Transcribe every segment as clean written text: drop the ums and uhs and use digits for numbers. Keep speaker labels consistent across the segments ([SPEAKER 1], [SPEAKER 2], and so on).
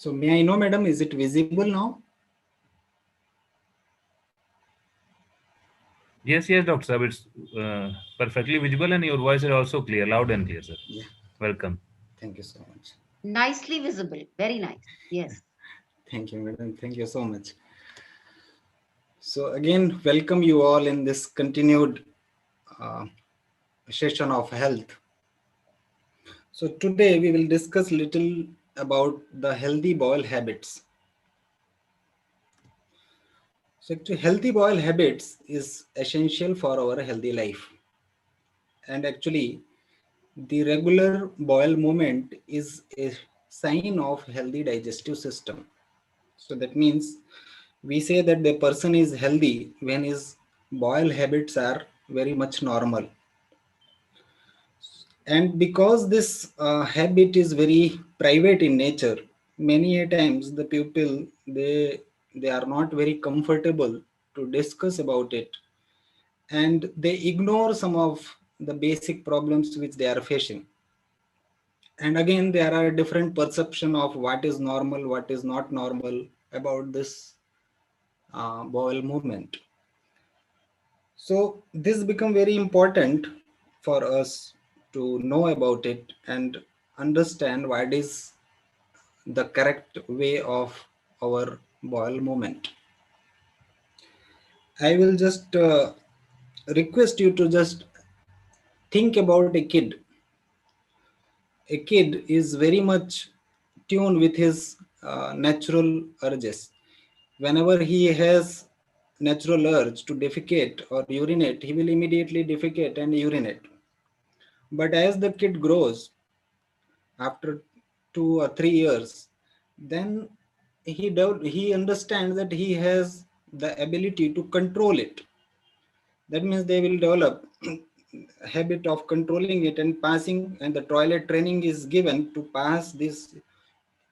[SPEAKER 1] So may I know, madam, is it visible now?
[SPEAKER 2] Yes, Dr. Saab, it's perfectly visible and your voice is also clear, loud and clear, sir.
[SPEAKER 1] Yeah,
[SPEAKER 2] Welcome.
[SPEAKER 1] thank you so much.
[SPEAKER 3] Nicely visible. Very nice. Yes.
[SPEAKER 1] Thank you, madam. Thank you so much. So again, welcome you all in this continued uh, session of health. So today we will discuss little about the healthy bowel habits. So actually, healthy bowel habits is essential for our healthy life. And actually, the regular bowel movement is a sign of healthy digestive system. So that means we say that the person is healthy when his bowel habits are very much normal. And because this habit is very private in nature, many a times the people they are not very comfortable to discuss about it, and they ignore some of the basic problems which they are facing. And again, there are different perception of what is normal, what is not normal about this bowel movement. So this become very important for us to know about it and understand what is the correct way of our bowel movement. I will just request you to just think about a kid. A kid is very much tuned with his natural urges. Whenever he has natural urge to defecate or urinate, he will immediately defecate and urinate. But as the kid grows, after 2 or 3 years, then he understands that he has the ability to control it. That means they will develop habit of controlling it and passing, and the toilet training is given to pass this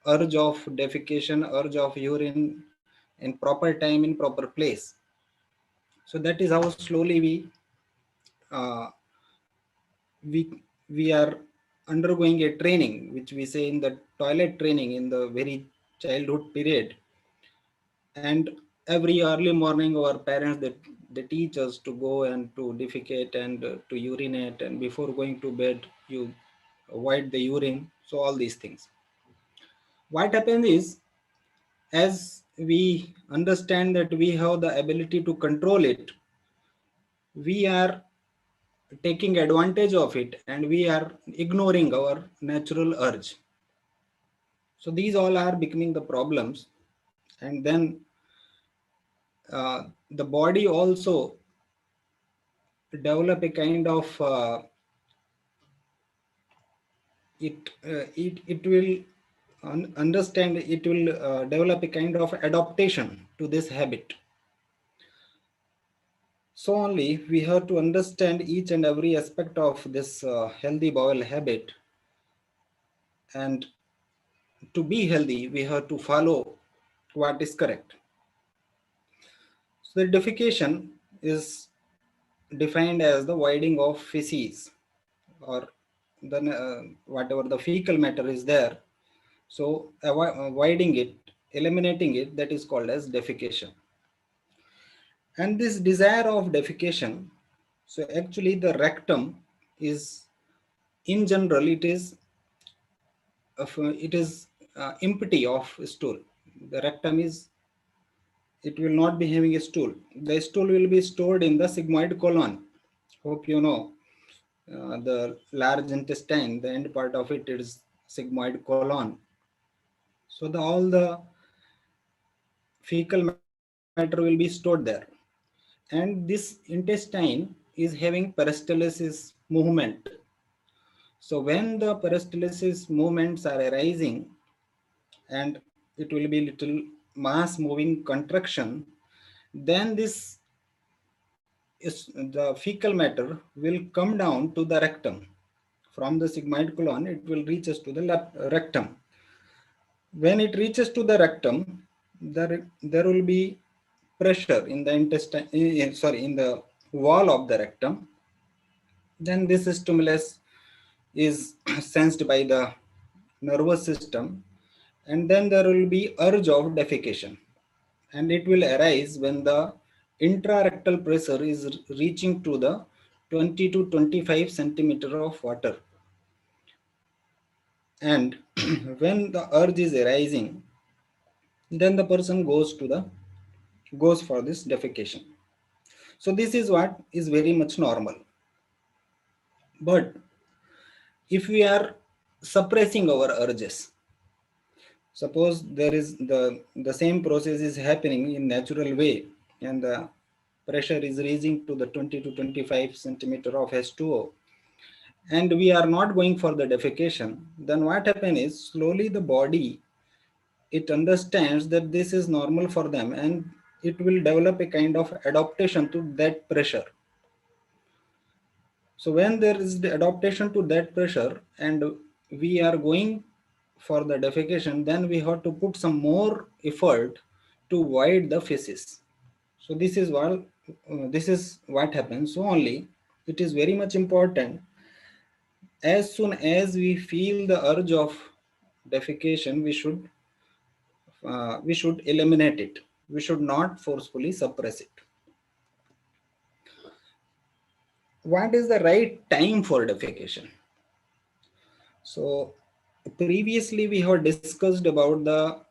[SPEAKER 1] urge of defecation, urge of urine in proper time, in proper place. So that is how slowly uh, we we are undergoing a training, which we say in the toilet training in the very childhood period. And every early morning our parents they teach us to go and to defecate and to urinate, and before going to bed you avoid the urine. So all these things, what happens is, as we understand that we have the ability to control it, we are taking advantage of it and we are ignoring our natural urge. So these all are becoming the problems. And then the body also develop a kind of it will understand, it will develop a kind of adaptation to this habit. So only we have to understand each and every aspect of this healthy bowel habit, and to be healthy we have to follow what is correct. So the defecation is defined as the voiding of feces, or the whatever the fecal matter is there. So avoiding it, eliminating it, that is called as defecation. And this desire of defecation, so actually the rectum is, in general, it is empty of stool. The rectum is, it will not be having a stool. The stool will be stored in the sigmoid colon. Hope you know the large intestine, the end part of it is sigmoid colon. So all the fecal matter will be stored there. And this intestine is having peristalsis movement. So when the peristalsis movements are arising, and it will be little mass moving contraction, then this is the fecal matter will come down to the rectum. From the sigmoid colon, it will reach us to the rectum. When it reaches to the rectum, there will be pressure in the intestine, in the wall of the rectum. Then this stimulus is sensed by the nervous system, And then there will be urge of defecation, and it will arise when the intrarectal pressure is reaching to the 20 to 25 centimeter of water. And when the urge is arising, then the person goes for this defecation. So this is what is very much normal. But if we are suppressing our urges, suppose there is the same process is happening in natural way, and the pressure is reaching to the 20 to 25 centimeter of H2O, and we are not going for the defecation, then what happens is slowly the body, it understands that this is normal for them, and it will develop a kind of adaptation to that pressure. So when there is the adaptation to that pressure and we are going for the defecation, then we have to put some more effort to void the feces. So this is what happens. So only it is very much important, as soon as we feel the urge of defecation, we should eliminate it. We should not forcefully suppress it. What is the right time for defecation? So previously we have discussed about the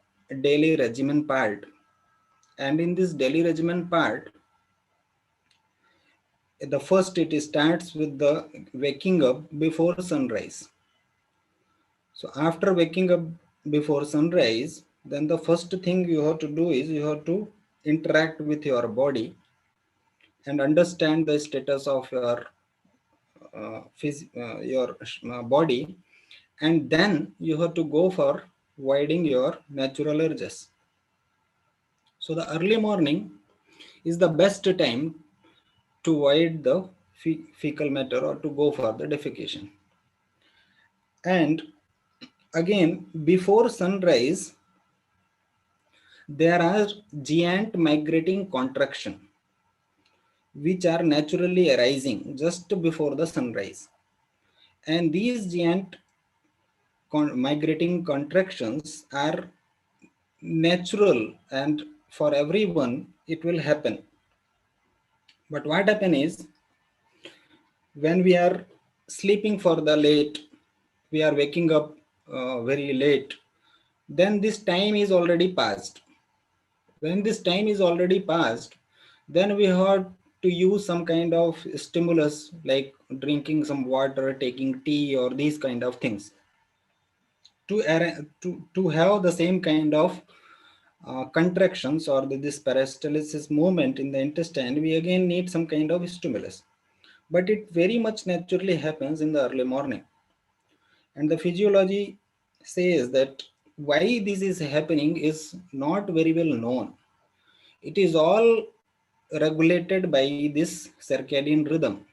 [SPEAKER 1] daily regimen part, and in this daily regimen part, the first it starts with the waking up before sunrise. So after waking up before sunrise, then the first thing you have to do is you have to interact with your body and understand the status of your body, and then you have to go for voiding your natural urges. So the early morning is the best time to void the fecal matter or to go for the defecation. And again, before sunrise, there are giant migrating contraction which are naturally arising just before the sunrise. And these giant migrating contractions are natural, and for everyone it will happen. But what happen is, when we are sleeping for the late, we are waking up very late, then this time is already passed. When this time is already passed, then we have to use some kind of stimulus like drinking some water, taking tea, or these kind of things to have the same kind of contractions or this peristalsis movement in the intestine. We again need some kind of stimulus, but it very much naturally happens in the early morning. And the physiology says that why this is happening is not very well known. It is all regulated by this circadian rhythm.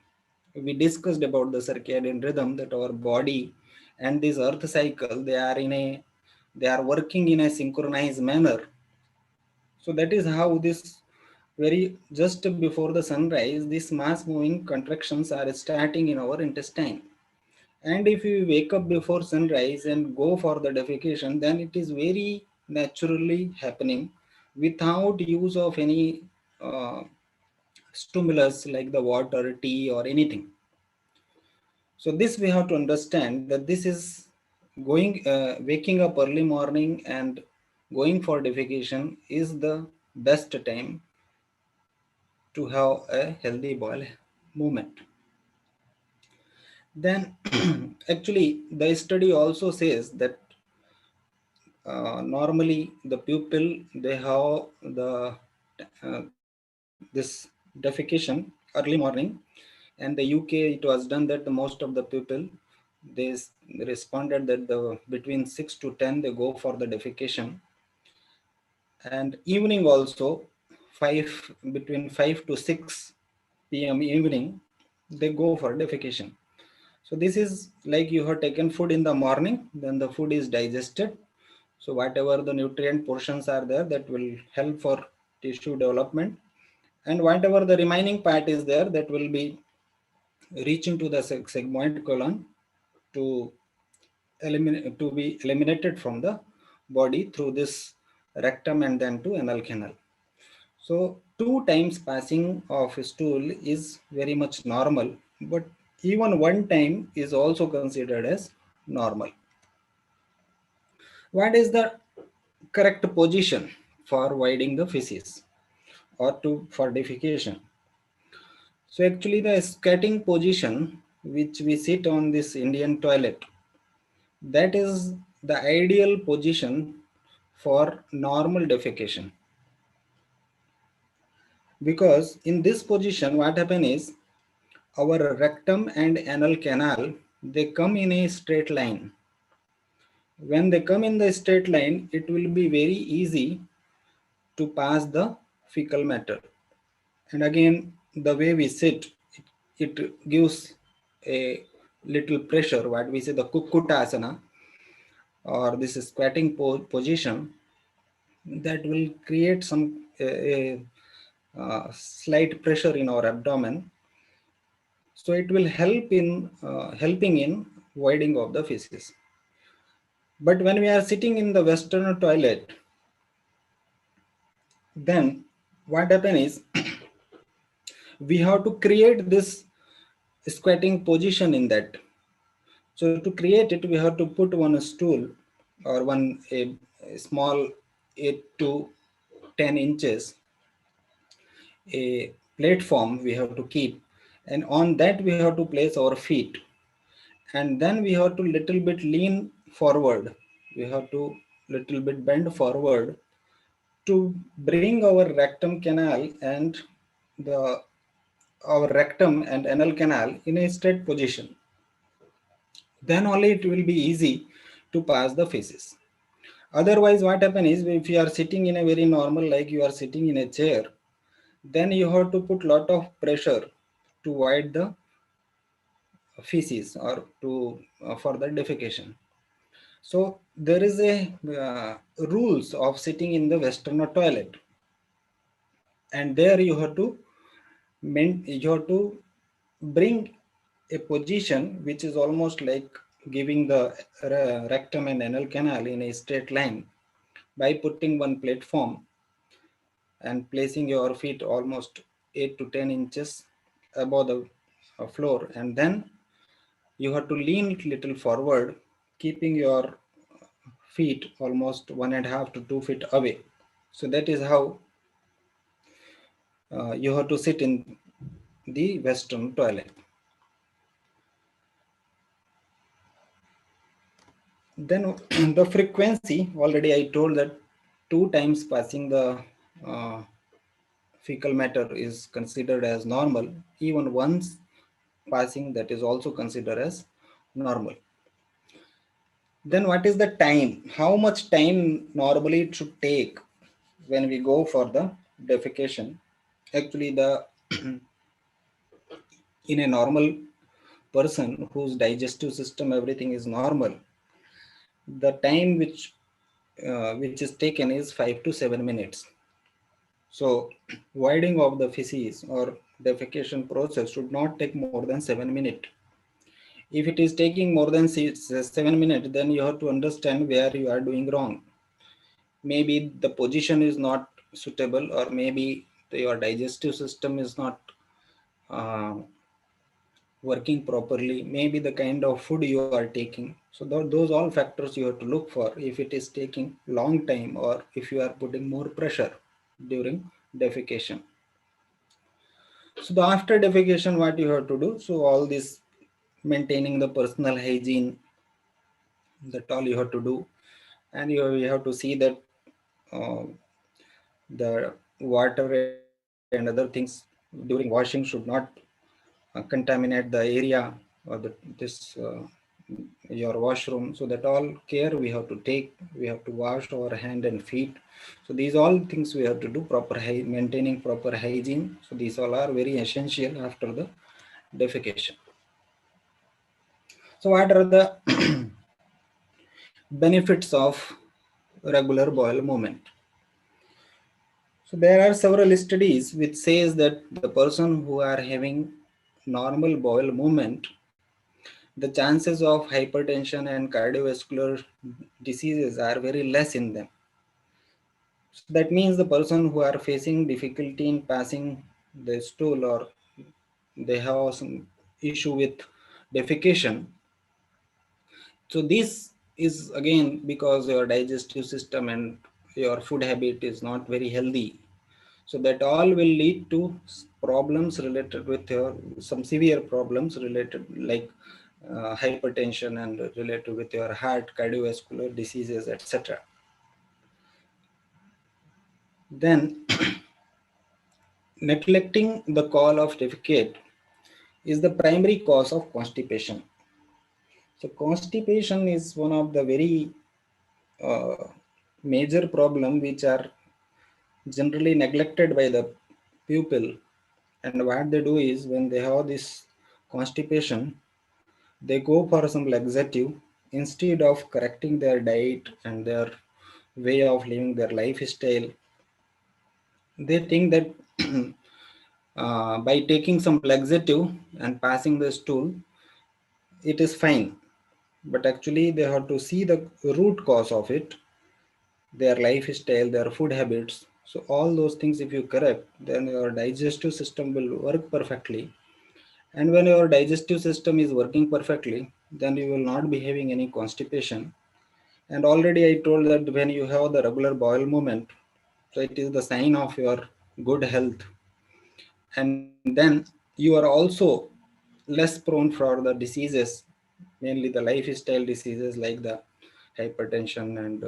[SPEAKER 1] We discussed about the circadian rhythm, that our body and this earth cycle, they are working in a synchronized manner. So that is how this very just before the sunrise, these mass moving contractions are starting in our intestine. And if you wake up before sunrise and go for the defecation, then it is very naturally happening without use of any uh, stimulus like the water, tea, or anything. So this we have to understand, that this is waking up early morning and going for defecation is the best time to have a healthy bowel movement. Then actually the study also says that normally the pupil, they have this defecation early morning. And the UK, it was done that the most of the people, they responded that between 6 to 10 they go for the defecation, and evening also 5 between 5 to 6 p.m. evening they go for defecation. So this is like you have taken food in the morning, then the food is digested. So whatever the nutrient portions are there, that will help for tissue development, and whatever the remaining part is there, that will be reaching to the sigmoid colon to be eliminated from the body through this rectum and then to anal canal. So 2 times passing of stool is very much normal, but even 1 time is also considered as normal. What is the correct position for voiding the feces or for defecation? So actually the squatting position which we sit on this Indian toilet, that is the ideal position for normal defecation. Because in this position what happens is our rectum and anal canal, they come in a straight line. When they come in the straight line, it will be very easy to pass the fecal matter. And again, the way we sit, it gives a little pressure, what we say the kukutasana, or this squatting position, that will create some slight pressure in our abdomen. So it will help in helping in voiding of the feces. But when we are sitting in the Western toilet, then what happens is we have to create this squatting position in that. So to create it, we have to put one stool or a small 8 to 10 inches a platform we have to keep, and on that we have to place our feet, and then we have to little bit lean forward. We have to little bit bend forward to bring our rectum canal and the our rectum and anal canal in a straight position. Then only it will be easy to pass the feces. Otherwise, what happens is if you are sitting in a very normal, like you are sitting in a chair, then you have to put lot of pressure to void the feces or to for the defecation. So there is a rules of sitting in the Western toilet, and there you have to bring a position which is almost like giving the rectum and anal canal in a straight line by putting one platform and placing your feet almost 8 to 10 inches above the floor, and then you have to lean little forward, keeping your feet almost 1.5 to 2 feet away. So that is how you have to sit in the Western toilet. Then the frequency, already I told that 2 times passing the uh, fecal matter is considered as normal. Even once passing, that is also considered as normal. Then what is the time? How much time normally it should take when we go for the defecation? Actually, the in a normal person whose digestive system everything is normal, the time which is taken is 5 to 7 minutes. So voiding of the feces or defecation process should not take more than 7 minutes. If it is taking more than 7 minutes, then you have to understand where you are doing wrong. Maybe the position is not suitable, or maybe your digestive system is not uh, working properly. Maybe the kind of food you are taking. So those all factors you have to look for if it is taking long time or if you are putting more pressure during defecation. So the after defecation, what you have to do? So all this maintaining the personal hygiene, that all you have to do, and you have to see that uh, the water and other things during washing should not contaminate the area or your washroom. So that all care we have to take. We have to wash our hand and feet. So these all things we have to do, maintaining proper hygiene. So these all are very essential after the defecation. So what are the benefits of regular bowel movement? So there are several studies which says that the person who are having normal bowel movement, the chances of hypertension and cardiovascular diseases are very less in them. So that means the person who are facing difficulty in passing the stool, or they have some issue with defecation. So this is again because your digestive system and your food habit is not very healthy. So that all will lead to problems related with your, some severe problems related like hypertension and related with your heart, cardiovascular diseases, etc. Then neglecting the call of defecate is the primary cause of constipation. So constipation is one of the very uh, major problem which are generally neglected by the pupil. And what they do is when they have this constipation, they go for some laxative instead of correcting their diet and their way of living their lifestyle. They think that by taking some laxative and passing the stool, it is fine. But actually, they have to see the root cause of it, their lifestyle, their food habits. So, all those things, if you correct, then your digestive system will work perfectly. And when your digestive system is working perfectly, then you will not be having any constipation. And already I told that when you have the regular bowel movement, so it is the sign of your good health. And then you are also less prone for the diseases, mainly the lifestyle diseases like the hypertension and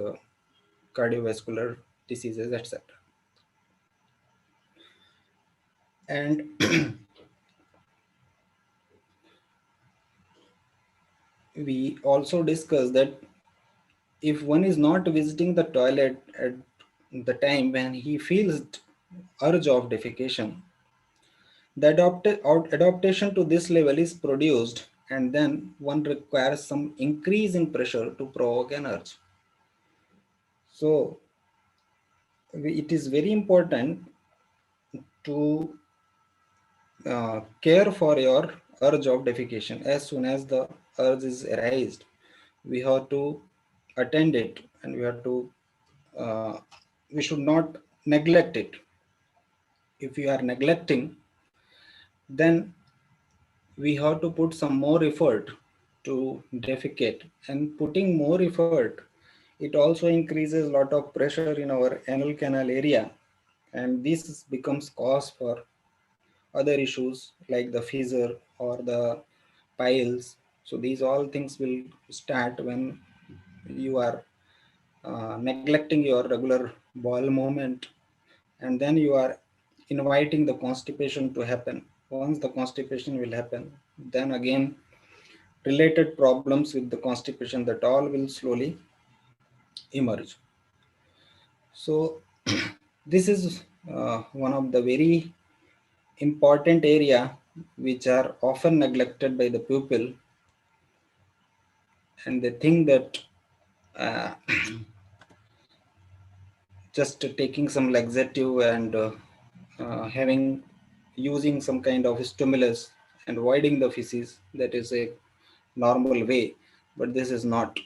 [SPEAKER 1] cardiovascular diseases, etc. And we also discussed that if one is not visiting the toilet at the time when he feels urge of defecation, the adaptation to this level is produced, and then one requires some increase in pressure to provoke an urge. So it is very important to care for your urge of defecation. As soon as the urge is arised, we have to attend it, and uh, we should not neglect it. If you are neglecting, then we have to put some more effort to defecate, and putting more effort, it also increases a lot of pressure in our anal canal area, and this becomes cause for other issues like the fissure or the piles. So these all things will start when you are neglecting your regular bowel movement, and then you are inviting the constipation to happen. Once the constipation will happen, then again related problems with the constipation, that all will slowly emerge. So this is one of the very important area which are often neglected by the pupil, and they think that uh, just taking some laxative and having using some kind of stimulus and avoiding the feces, that is a normal way, but this is not.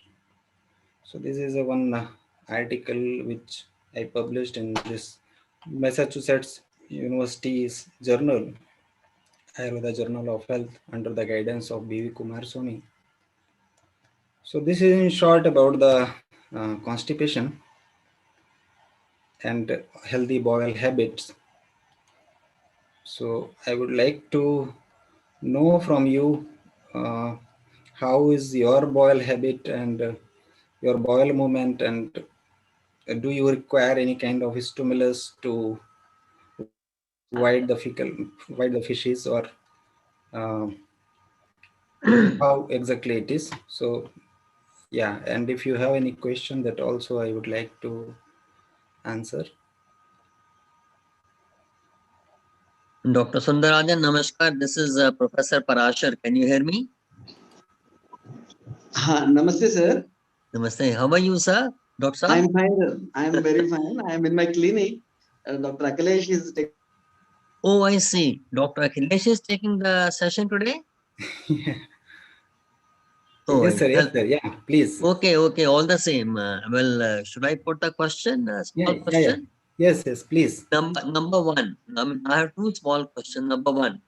[SPEAKER 1] So this is a one article which I published in this Massachusetts University's journal, Ayurveda Journal of Health, under the guidance of B.V. Kumaraswamy. So this is in short about the constipation and healthy bowel habits. So I would like to know from you uh, how is your bowel habit and your bowel movement, and do you require any kind of stimulus to avoid the fishes, or um, how exactly it is? So yeah, and if you have any question, that also I would like to answer.
[SPEAKER 4] Dr. Sundarajan, namaskar. This is Professor Parashar. Can you hear me?
[SPEAKER 5] Namaste, sir.
[SPEAKER 4] Namaste. How are you, sir? Doctor sir?
[SPEAKER 5] I'm fine. I'm very fine. I'm in my clinic. Dr. Akhilesh is taking.
[SPEAKER 4] Oh, I see. Dr. Akhilesh is taking the session today? So
[SPEAKER 1] Yes, sir. Yes,
[SPEAKER 4] well,
[SPEAKER 1] sir. Yeah, please.
[SPEAKER 4] okay, all the same. Should I put the question?
[SPEAKER 1] Yeah,
[SPEAKER 4] Small
[SPEAKER 1] yeah, yeah.
[SPEAKER 4] question.
[SPEAKER 1] Yes, yes, please.
[SPEAKER 4] Number one. I have two small questions. Number one,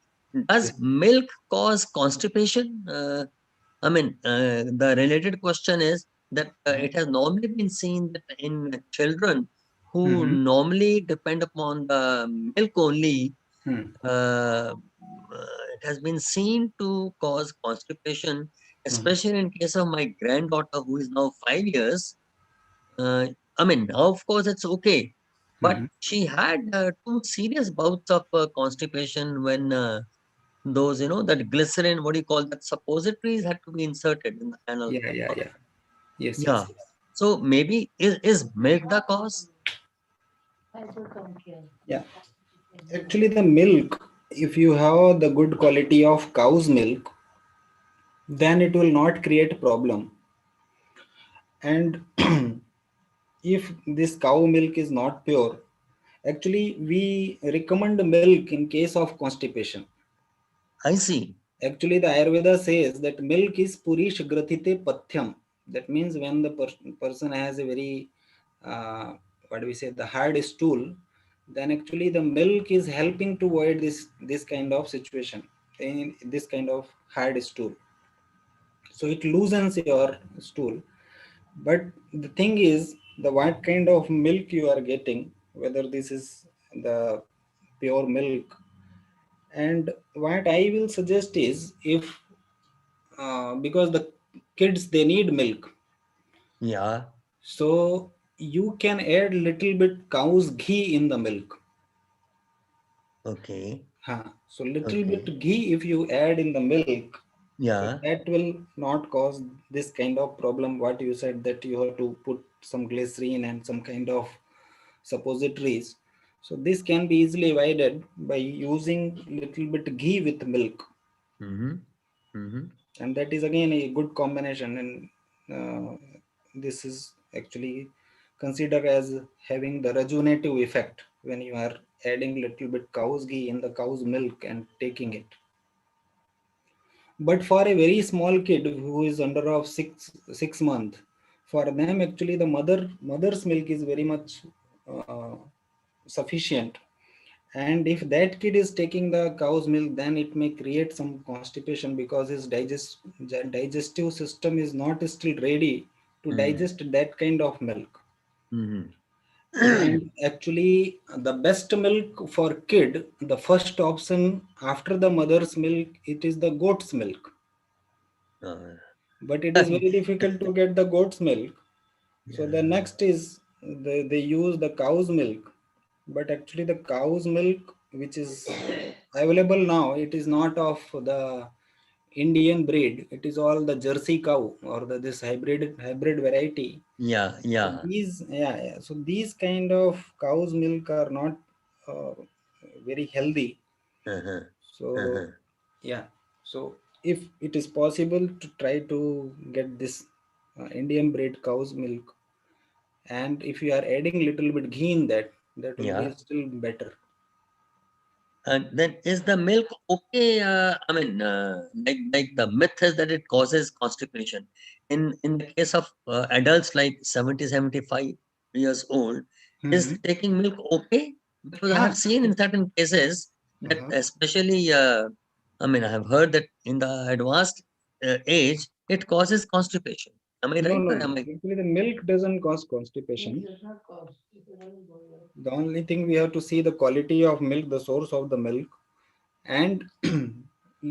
[SPEAKER 4] does
[SPEAKER 1] Yes.
[SPEAKER 4] milk cause constipation? The related question is that it has normally been seen that in children who
[SPEAKER 1] Mm-hmm.
[SPEAKER 4] normally depend upon the milk only,
[SPEAKER 1] Hmm.
[SPEAKER 4] it has been seen to cause constipation,
[SPEAKER 1] Hmm.
[SPEAKER 4] especially in case of my granddaughter who is now 5 years. Uh, now of course it's okay, but
[SPEAKER 1] Mhm.
[SPEAKER 4] she had two serious bouts of constipation when those, that glycerin, what do you call that, suppositories had to be inserted in the anal.
[SPEAKER 1] Yeah, yeah, yeah. Yes,
[SPEAKER 4] Yeah.
[SPEAKER 1] yes, yes.
[SPEAKER 4] So maybe is milk the cause?
[SPEAKER 1] Yeah. Actually, the milk, if you have the good quality of cow's milk, then it will not create problem. And if this cow milk is not pure, actually we recommend milk in case of constipation.
[SPEAKER 4] I see.
[SPEAKER 1] Actually, the Ayurveda says that milk is purish grathite pathyam. That means when the person has a very, what do we say, the hard stool, then actually the milk is helping to avoid this kind of situation, in this kind of hard stool. So it loosens your stool. But the thing is, the what kind of milk you are getting, whether this is the pure milk. And what I will suggest is, if because the kids they need milk,
[SPEAKER 4] Yeah.
[SPEAKER 1] so you can add little bit cow's ghee in the milk.
[SPEAKER 4] Okay.
[SPEAKER 1] So little bit
[SPEAKER 4] Okay.
[SPEAKER 1] ghee if you add in the milk, so
[SPEAKER 4] Yeah.
[SPEAKER 1] that will not cause this kind of problem what you said, that you have to put some glycerine and some kind of suppositories. So this can be easily avoided by using little bit ghee with milk,
[SPEAKER 4] Mm-hmm. Mm-hmm.
[SPEAKER 1] and that is again a good combination. And this is actually considered as having the rejuvenative effect when you are adding little bit cow's ghee in the cow's milk and taking it. But for a very small kid who is under of 6 months, for them actually the mother's milk is very much uh, sufficient. And if that kid is taking the cow's milk, then it may create some constipation because his digestive system is not still ready to
[SPEAKER 4] Mm-hmm.
[SPEAKER 1] digest that kind of milk.
[SPEAKER 4] Mm-hmm.
[SPEAKER 1] And actually, the best milk for kid, the first option after the mother's milk, it is the goat's milk.
[SPEAKER 4] Uh,
[SPEAKER 1] But it is very difficult to get the goat's milk. So the
[SPEAKER 4] yeah.
[SPEAKER 1] next is they use the cow's milk. But actually, the cow's milk, which is available now, it is not of the Indian breed. It is all the Jersey cow or this hybrid variety.
[SPEAKER 4] Yeah.
[SPEAKER 1] So
[SPEAKER 4] Yeah.
[SPEAKER 1] these, yeah, yeah. So these kind of cow's milk are not uh, very healthy.
[SPEAKER 4] Uh-huh.
[SPEAKER 1] So
[SPEAKER 4] Uh-huh.
[SPEAKER 1] yeah. So if it is possible to try to get this Indian breed cow's milk, and if you are adding little bit ghee in that, that will be
[SPEAKER 4] Yeah.
[SPEAKER 1] still better.
[SPEAKER 4] And then is the milk okay? Like the myth is that it causes constipation. In the case of adults like 70, 75 years old, is
[SPEAKER 1] Hmm.
[SPEAKER 4] taking milk okay? Because I
[SPEAKER 1] Yeah.
[SPEAKER 4] have seen in certain cases that
[SPEAKER 1] Uh-huh.
[SPEAKER 4] especially, I have heard that in the advanced age, it causes constipation. Am I
[SPEAKER 1] No,
[SPEAKER 4] right
[SPEAKER 1] no,
[SPEAKER 4] or
[SPEAKER 1] no.
[SPEAKER 4] am I?
[SPEAKER 1] Actually, the milk doesn't cause constipation. The only thing we have to see the quality of milk, the source of the milk, and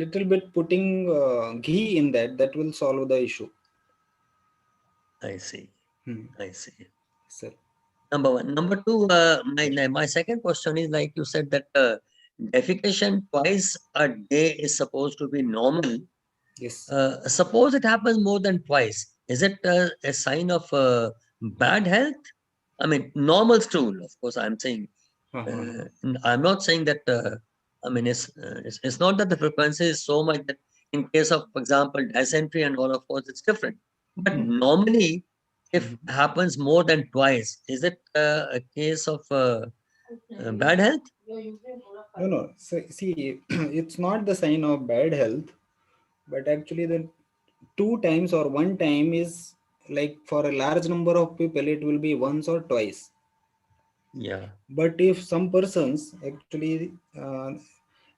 [SPEAKER 1] little bit putting ghee in that. That will solve the issue.
[SPEAKER 4] I see.
[SPEAKER 1] Hmm.
[SPEAKER 4] I see.
[SPEAKER 1] Sir.
[SPEAKER 4] Number one. Number two, my second question is like you said that defecation twice a day is supposed to be normal.
[SPEAKER 1] Yes.
[SPEAKER 4] Suppose it happens more than twice. Is it a sign of bad health? Normal stool, of course, I'm saying.
[SPEAKER 1] Uh-huh.
[SPEAKER 4] I'm not saying that, it's not that the frequency is so much that in case of, for example, dysentery and all, of course, it's different. But
[SPEAKER 1] Hmm.
[SPEAKER 4] normally, if
[SPEAKER 1] Mhm.
[SPEAKER 4] happens more than twice, is it a case of bad health?
[SPEAKER 1] No, no. So, see, it's not the sign of bad health, but actually the 2 times or 1 time is like for a large number of people, it will be once or twice.
[SPEAKER 4] Yeah.
[SPEAKER 1] But if some persons actually,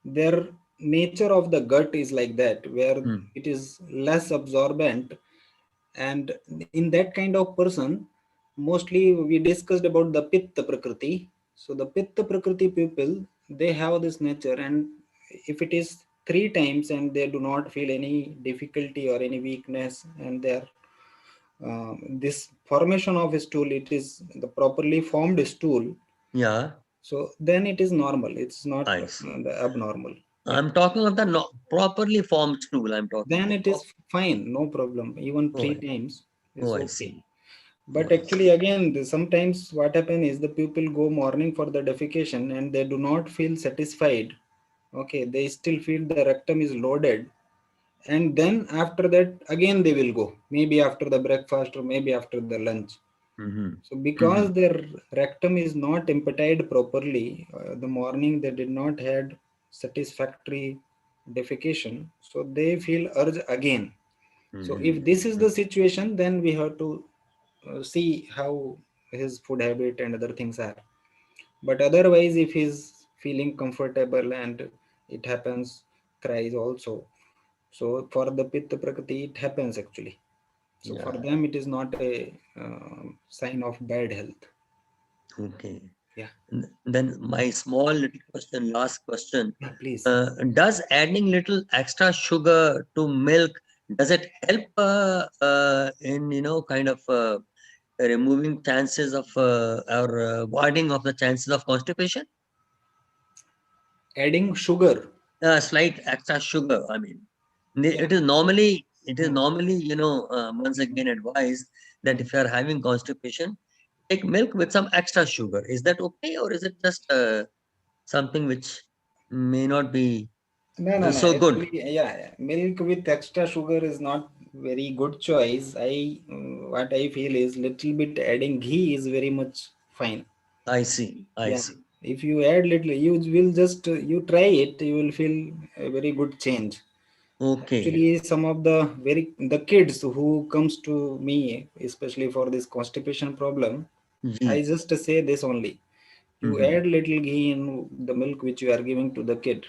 [SPEAKER 1] their nature of the gut is like that, where it is less absorbent, and in that kind of person, mostly we discussed about the pitta prakriti. So the pitta prakriti people, they have this nature, and if it is 3 times and they do not feel any difficulty or any weakness, and they are this formation of a stool, it is the properly formed stool.
[SPEAKER 4] Yeah.
[SPEAKER 1] So then it is normal. It's not
[SPEAKER 4] I see.
[SPEAKER 1] abnormal. Yeah.
[SPEAKER 4] I'm talking of the properly formed stool. I'm talking.
[SPEAKER 1] Then it is fine, no problem. Even 3
[SPEAKER 4] I-
[SPEAKER 1] times is
[SPEAKER 4] Oh, I
[SPEAKER 1] okay.
[SPEAKER 4] see.
[SPEAKER 1] But
[SPEAKER 4] I
[SPEAKER 1] actually, again, sometimes what happens is the people go morning for the defecation and they do not feel satisfied. Okay, they still feel the rectum is loaded, and then after that again they will go. Maybe after the breakfast or maybe after the lunch. So because their rectum is not emptied properly, the morning they did not had satisfactory defecation, so they feel urge again. So if this is the situation, then we have to see how his food habit and other things are. But otherwise, if he's feeling comfortable and it happens, cries also. So for the Pitta Prakriti, it happens actually. So for
[SPEAKER 4] Yeah.
[SPEAKER 1] them, it is not a sign of bad health.
[SPEAKER 4] Okay.
[SPEAKER 1] Yeah.
[SPEAKER 4] Then my small little question, last question.
[SPEAKER 1] Yeah, please.
[SPEAKER 4] Does adding little extra sugar to milk, does it help in, kind of removing chances of or avoiding of the chances of constipation?
[SPEAKER 1] Adding sugar.
[SPEAKER 4] Slight extra sugar. I mean,
[SPEAKER 1] Yeah.
[SPEAKER 4] it is normally, once again advised that if you are having constipation, take milk with some extra sugar. Is that okay, or is it just something which may not be
[SPEAKER 1] No.
[SPEAKER 4] so good?
[SPEAKER 1] Actually, yeah, milk with extra sugar is not very good choice. What I feel is little bit adding ghee is very much fine.
[SPEAKER 4] I see. I
[SPEAKER 1] Yeah,
[SPEAKER 4] see.
[SPEAKER 1] if you add little, you will just you try it, you will feel a very good change.
[SPEAKER 4] Okay.
[SPEAKER 1] Actually, some of the kids who comes to me, especially for this constipation problem, I
[SPEAKER 4] Ghee.
[SPEAKER 1] just say this only. You add little ghee in the milk which you are giving to the kid.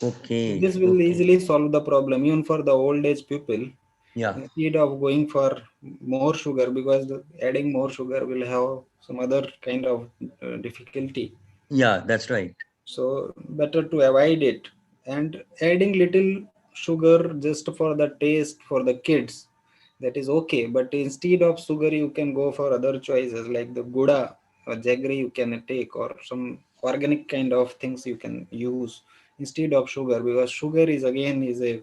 [SPEAKER 4] Okay.
[SPEAKER 1] This will
[SPEAKER 4] Okay.
[SPEAKER 1] easily solve the problem, even for the old age people.
[SPEAKER 4] Yeah.
[SPEAKER 1] Instead of going for more sugar, because adding more sugar will have some other kind of difficulty.
[SPEAKER 4] Yeah, that's right.
[SPEAKER 1] So better to avoid it. And adding little sugar just for the taste for the kids, that is okay. But instead of sugar, you can go for other choices like the guda or jaggery you can take, or some organic kind of things you can use instead of sugar, because sugar is again is a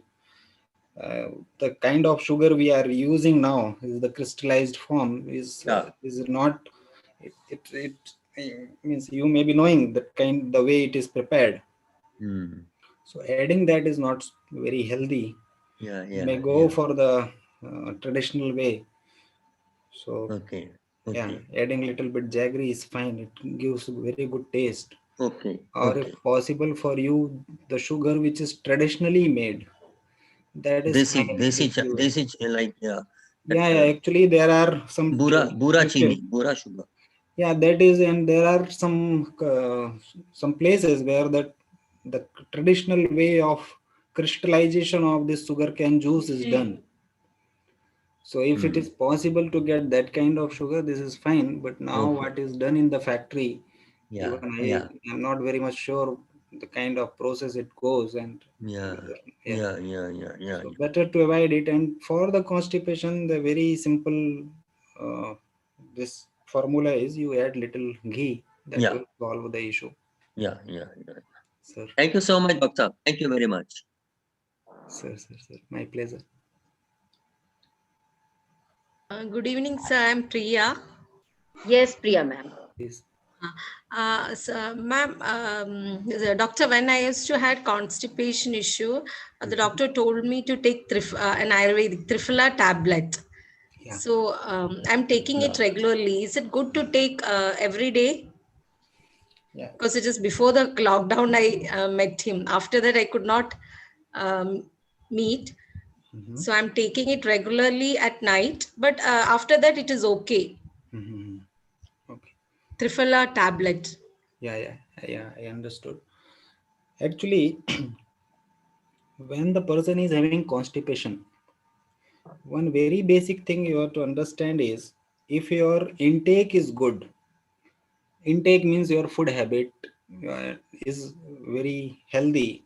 [SPEAKER 1] the kind of sugar we are using now is the crystallized form
[SPEAKER 4] Yeah.
[SPEAKER 1] is not it means you may be knowing that kind the way it is prepared. So adding that is not very healthy.
[SPEAKER 4] Yeah.
[SPEAKER 1] You may
[SPEAKER 4] Yeah.
[SPEAKER 1] go
[SPEAKER 4] Yeah.
[SPEAKER 1] for the traditional way. So
[SPEAKER 4] Okay.
[SPEAKER 1] yeah,
[SPEAKER 4] Okay.
[SPEAKER 1] adding little bit jaggery is fine. It gives very good taste.
[SPEAKER 4] Okay.
[SPEAKER 1] Or if
[SPEAKER 4] Okay.
[SPEAKER 1] possible for you, the sugar which is traditionally made, that is
[SPEAKER 4] Desi,
[SPEAKER 1] fine
[SPEAKER 4] desi,
[SPEAKER 1] if you.
[SPEAKER 4] desi, like, yeah. That,
[SPEAKER 1] Yeah, actually there are some
[SPEAKER 4] bura
[SPEAKER 1] people.
[SPEAKER 4] chini, bura sugar.
[SPEAKER 1] Yeah, that is, and there are some places where the traditional way of crystallization of this sugarcane juice is done. So if it is possible to get that kind of sugar, this is fine. But now
[SPEAKER 4] Okay.
[SPEAKER 1] what is done in the factory,
[SPEAKER 4] Yeah.
[SPEAKER 1] even
[SPEAKER 4] Yeah.
[SPEAKER 1] I am not very much sure the kind of process it goes, and
[SPEAKER 4] Yeah.
[SPEAKER 1] yeah.
[SPEAKER 4] Yeah. Yeah. Yeah. Yeah.
[SPEAKER 1] So better to avoid it. And for the constipation, the very simple this formula is you add little ghee, that
[SPEAKER 4] Yeah.
[SPEAKER 1] will solve the issue.
[SPEAKER 4] Yeah. Yeah. Yeah.
[SPEAKER 1] Sir,
[SPEAKER 4] Thank you so much, Doctor. Thank you very much.
[SPEAKER 1] sir. My pleasure.
[SPEAKER 6] Good evening, sir. I'm Priya.
[SPEAKER 3] Yes, Priya ma'am.
[SPEAKER 1] Please.
[SPEAKER 6] So, ma'am, the doctor, when I used to had constipation issue, the doctor told me to take an Ayurvedic Triphala tablet.
[SPEAKER 1] Yeah.
[SPEAKER 6] So I'm taking it regularly. Is it good to take every day?
[SPEAKER 1] Yeah.
[SPEAKER 6] Because it is before the lockdown I met him. After that, I could not meet.
[SPEAKER 1] Mhm.
[SPEAKER 6] So I'm taking it regularly at night, but after that it is okay.
[SPEAKER 1] Mhm. Okay.
[SPEAKER 6] Triphala tablet.
[SPEAKER 1] Yeah, I understood. Actually, when the person is having constipation, one very basic thing you have to understand is if your intake is good, intake means your food habit is very healthy,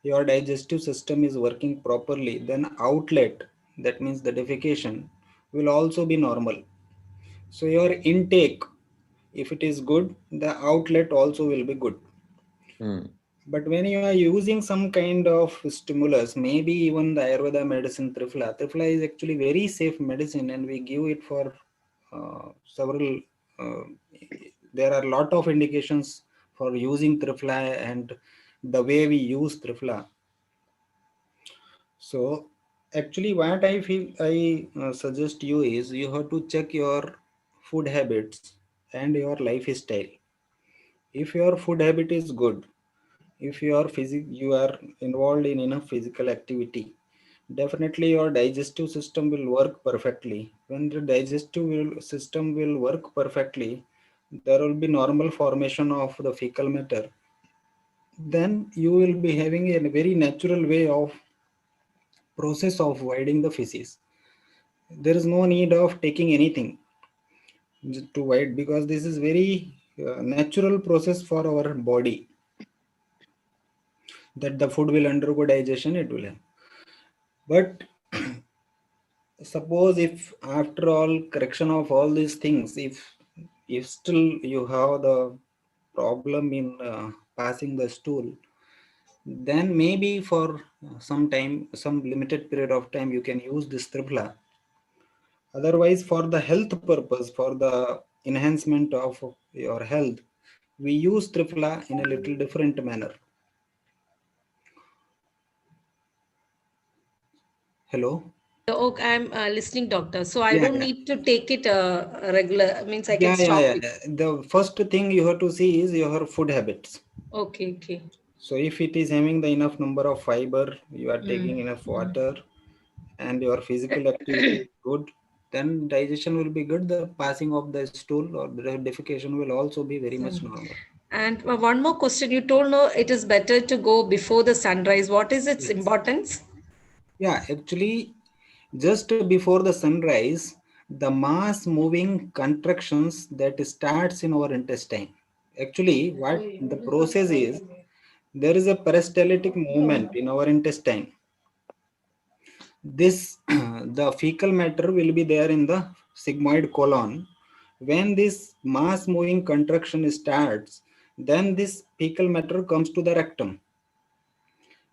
[SPEAKER 1] your digestive system is working properly, then outlet, that means the defecation, will also be normal. So your intake, if it is good, the outlet also will be good.
[SPEAKER 4] Hmm.
[SPEAKER 1] But when you are using some kind of stimulus, maybe even the Ayurveda medicine Triphala is actually very safe medicine, and we give it for several. Uh, there are a lot of indications for using Triphala and the way we use Triphala. So actually, what I feel I suggest you is you have to check your food habits and your lifestyle. If your food habit is good, if you are involved in enough physical activity, definitely your digestive system will work perfectly. When the system will work perfectly, there will be normal formation of the fecal matter. Then you will be having a very natural way of process of voiding the feces. There is no need of taking anything to void, because this is very natural process for our body, that the food will undergo digestion, it will have. But suppose if after all correction of all these things, if still you have the problem in passing the stool, then maybe for some time, some limited period of time, you can use this tripla. Otherwise, for the health purpose, for the enhancement of your health, we use tripla in a little different manner. Hello.
[SPEAKER 6] Okay, I'm listening, doctor. So I
[SPEAKER 1] Yeah,
[SPEAKER 6] don't
[SPEAKER 1] yeah.
[SPEAKER 6] need to take it regular. Means I can
[SPEAKER 1] Yeah,
[SPEAKER 6] stop
[SPEAKER 1] yeah,
[SPEAKER 6] it.
[SPEAKER 1] yeah. The first thing you have to see is your food habits.
[SPEAKER 6] Okay, okay.
[SPEAKER 1] So if it is having the enough number of fiber, you are taking enough water, and your physical activity is good, then digestion will be good. The passing of the stool or the defecation will also be very much normal.
[SPEAKER 6] And one more question. You told no, it is better to go before the sunrise. What is its
[SPEAKER 1] Yes.
[SPEAKER 6] importance?
[SPEAKER 1] Yeah, actually, just before the sunrise, the mass moving contractions that starts in our intestine. Actually, what the process is, there is a peristaltic movement in our intestine. This the fecal matter will be there in the sigmoid colon. When this mass moving contraction starts, then this fecal matter comes to the rectum.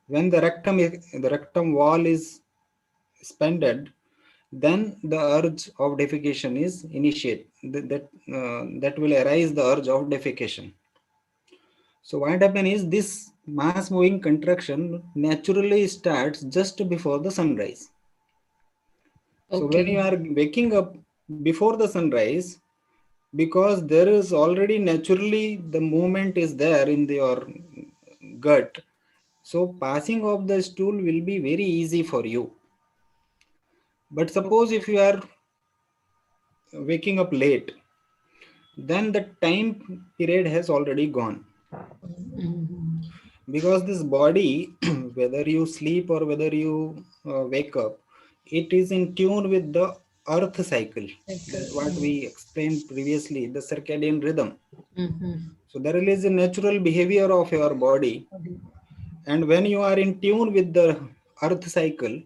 [SPEAKER 1] When the rectum wall is expanded, then the urge of defecation is initiate. That will arise the urge of defecation. So what happens is this mass moving contraction naturally starts just before the sunrise. So when you
[SPEAKER 6] Okay.
[SPEAKER 1] are waking up before the sunrise, because there is already naturally the movement is there in your gut, so passing of the stool will be very easy for you. But suppose if you are waking up late, then the time period has already gone, because this body whether you sleep or whether you wake up, it is in tune with the earth cycle, that what we explained previously, the circadian rhythm. So there is a natural behavior of your body, and when you are in tune with the earth cycle,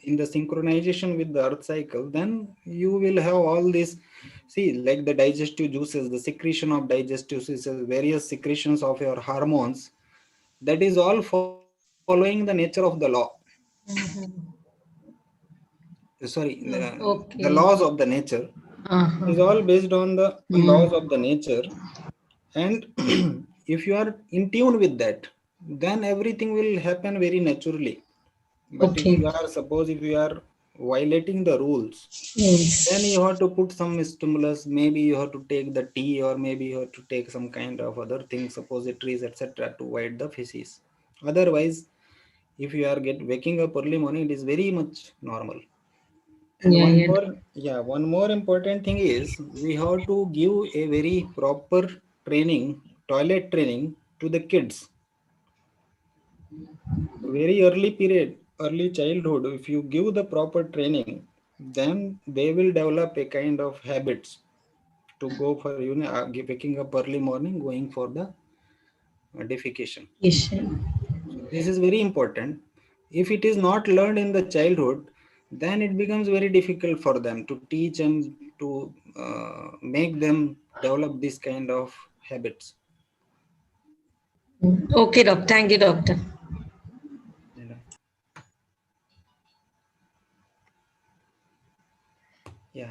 [SPEAKER 1] in the synchronization with the earth cycle, then you will have all this. See, like the digestive juices, the secretion of digestive juices, various secretions of your hormones, that is all following the nature of the law. Sorry, the
[SPEAKER 6] Okay.
[SPEAKER 1] laws of the nature is all based on the laws of the nature. And if you are in tune with that, then everything will happen very naturally. But if
[SPEAKER 6] Okay.
[SPEAKER 1] you are, suppose if you are violating the rules, then
[SPEAKER 6] Yes.
[SPEAKER 1] you have to put some stimulus. Maybe you have to take the tea, or maybe you have to take some kind of other things, suppositories, etc., to void the feces. Otherwise, if you are waking up early morning, it is very much normal. And one more important thing is we have to give a very proper training, toilet training to the kids. Very early period, early childhood, if you give the proper training, then they will develop a kind of habits to go for waking up early morning, going for the defecation. So this is very important. If it is not learned in the childhood, then it becomes very difficult for them to teach and to make them develop this kind of habits.
[SPEAKER 6] Okay, doctor. Thank you, doctor.
[SPEAKER 1] Yeah.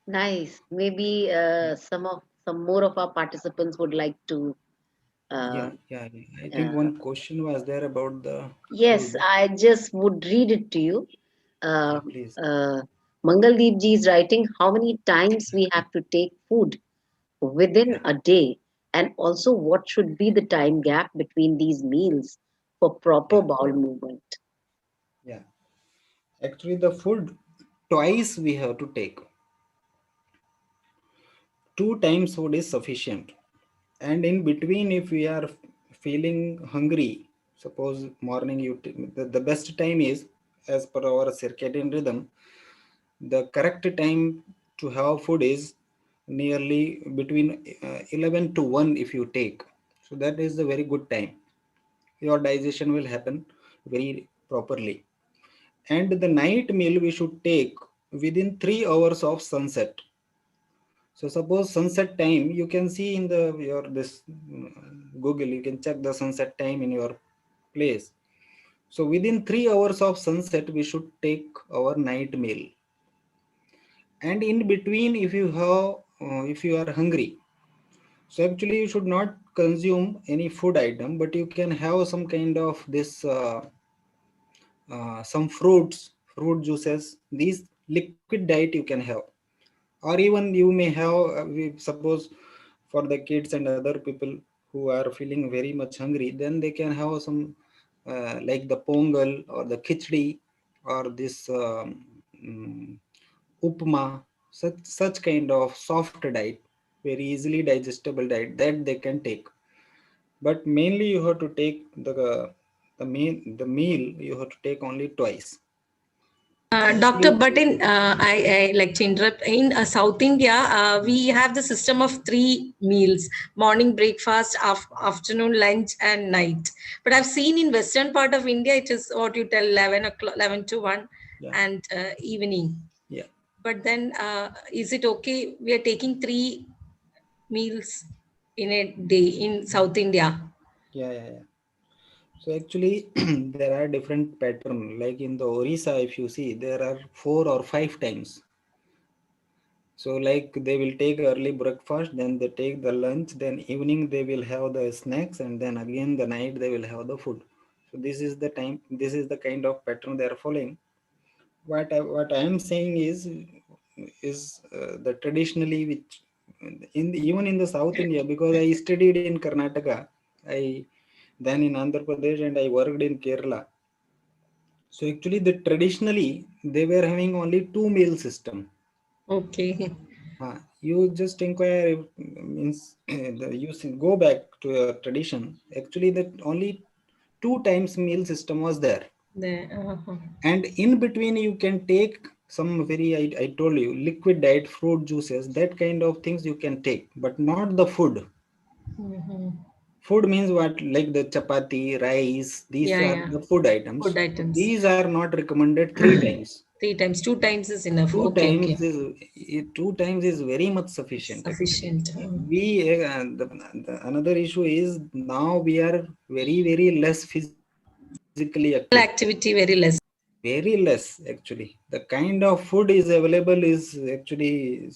[SPEAKER 3] Nice. Maybe some more of our participants would like to.
[SPEAKER 1] Yeah. I think one question was there about the
[SPEAKER 3] Yes,
[SPEAKER 1] food.
[SPEAKER 3] I just would read it to you.
[SPEAKER 1] Please.
[SPEAKER 3] Mangaldeep ji is writing how many times we have to take food within a day, and also what should be the time gap between these meals for proper bowel movement.
[SPEAKER 1] Yeah. Actually, the food twice we have to take. 2 times food is sufficient. And in between, if we are feeling hungry, suppose morning, the best time is, as per our circadian rhythm, the correct time to have food is nearly between 11 to 1 if you take. So that is the very good time. Your digestion will happen very properly. And the night meal we should take within 3 hours of sunset. So suppose sunset time, you can see in Google, you can check the sunset time in your place. So within 3 hours of sunset, we should take our night meal. And in between, if you are hungry, so actually you should not consume any food item, but you can have some kind of some fruit juices. These liquid diet you can have. Or even you may have, suppose for the kids and other people who are feeling very much hungry, then they can have some like the pongal or the khichdi or this upma, such kind of soft diet, very easily digestible diet that they can take. But mainly you have to take the meal you have to take only twice.
[SPEAKER 6] Doctor, but I like to interrupt. In South India, we have the system of 3 meals: morning, breakfast, afternoon, lunch, and night. But I've seen in Western part of India, it is what you tell 11 o'clock, 11 to 1, and evening.
[SPEAKER 1] Yeah.
[SPEAKER 6] But then, is it okay? We are taking 3 meals in a day in South India.
[SPEAKER 1] Yeah. So actually, there are different pattern. Like in the Orissa, if you see, there are 4 or 5 times. So like they will take early breakfast, then they take the lunch, then evening they will have the snacks, and then again the night they will have the food. So this is the time. This is the kind of pattern they are following. What I am saying is the traditionally which even in the South India, because I studied in Karnataka, I then in Andhra Pradesh, and I worked in Kerala. So actually, traditionally they were having only 2 meal system.
[SPEAKER 6] Okay.
[SPEAKER 1] You just inquire, means go back to your tradition. Actually, that only 2 times meal system was there. And in between you can take some I told you, liquid diet, fruit juices, that kind of things you can take, but not the food. Food means what? Like the chapati, rice, these are the food items.
[SPEAKER 6] Food items.
[SPEAKER 1] These are not recommended 3 times.
[SPEAKER 6] 3 times. 2 times is enough.
[SPEAKER 1] 2
[SPEAKER 6] okay,
[SPEAKER 1] times is 2 times is very much sufficient.
[SPEAKER 6] Sufficient.
[SPEAKER 1] We another issue is now we are very less physically active.
[SPEAKER 6] Activity very less.
[SPEAKER 1] Very less actually. The kind of food is available is actually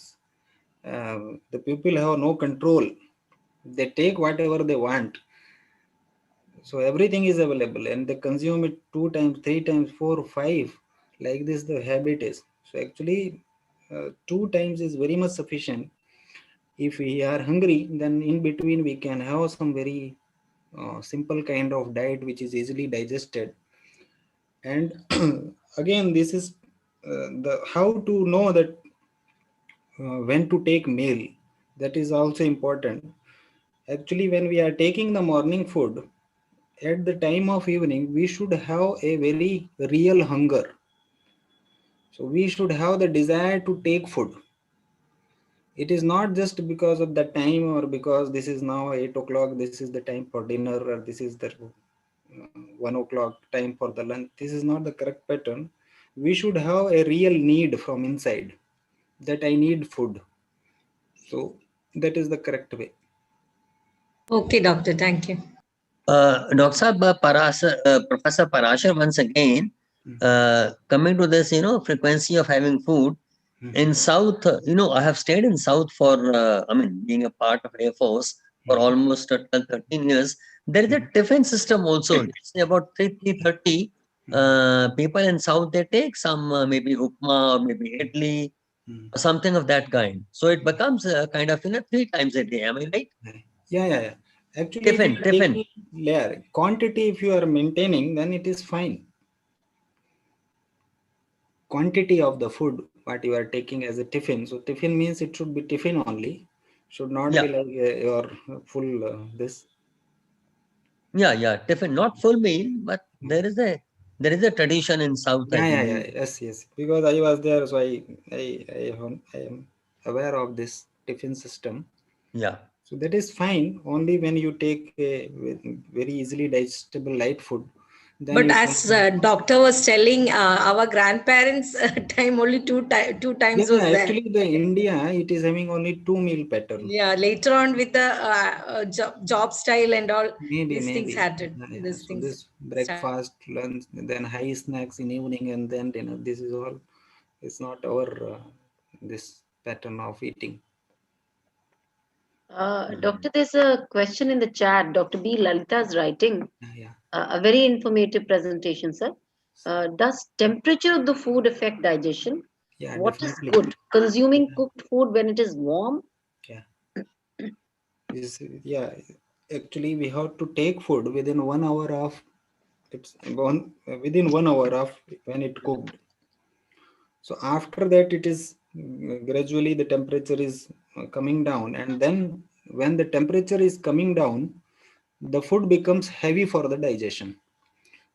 [SPEAKER 1] the people have no control. They take whatever they want. So everything is available and they consume it 2 times, 3 times, 4, 5. Like this, the habit is. So actually, 2 times is very much sufficient. If we are hungry, then in between we can have some very simple kind of diet which is easily digested. And again, this is the how to know that when to take meal. That is also important. Actually, when we are taking the morning food, at the time of evening, we should have a very real hunger. So we should have the desire to take food. It is not just because of the time, or because this is now 8 o'clock, this is the time for dinner, or this is the 1 o'clock time for the lunch. This is not the correct pattern. We should have a real need from inside, that I need food. So that is the correct way.
[SPEAKER 6] Okay, doctor. Thank you.
[SPEAKER 4] Dr. Saab, Professor Parashar, once again, coming to this, frequency of having food in South, I have stayed in South for, being a part of Air Force for almost 12, 13 years. There is a tiffin system also. Say about 3:30, people in South, they take some maybe upma or maybe idli, or something of that kind. So it becomes kind of, 3 times a day. Am I right?
[SPEAKER 1] Yeah. Actually, if you are taking layer quantity, if you are maintaining, then it is fine. Quantity of the food what you are taking as a tiffin. So tiffin means it should be tiffin only. Should not be like your full this.
[SPEAKER 4] Yeah, tiffin, not full meal, but there is a tradition in South.
[SPEAKER 1] Yeah. Yes. Because I was there, so I am aware of this tiffin system.
[SPEAKER 4] Yeah.
[SPEAKER 1] So that is fine. Only when you take a very easily digestible light food. Then
[SPEAKER 6] but as doctor was telling, our grandparents time only two times was there.
[SPEAKER 1] Actually, the India, it is having only 2 meal pattern.
[SPEAKER 6] Yeah, later on with the job style and all,
[SPEAKER 1] Maybe.
[SPEAKER 6] things started.
[SPEAKER 1] These things. This breakfast, lunch, then high snacks in evening, and then dinner. This is all. It's not our this pattern of eating.
[SPEAKER 3] Doctor, there's a question in the chat. Dr. B. Lalita is writing a very informative presentation, sir. Does temperature of the food affect digestion?
[SPEAKER 1] Yeah,
[SPEAKER 3] what
[SPEAKER 1] definitely.
[SPEAKER 3] is good? Consuming cooked food when it is warm?
[SPEAKER 1] Yeah. Actually, we have to take food within 1 hour of within 1 hour of when it cooked. So after that, it is gradually the temperature is coming down, and then when the temperature is coming down, the food becomes heavy for the digestion.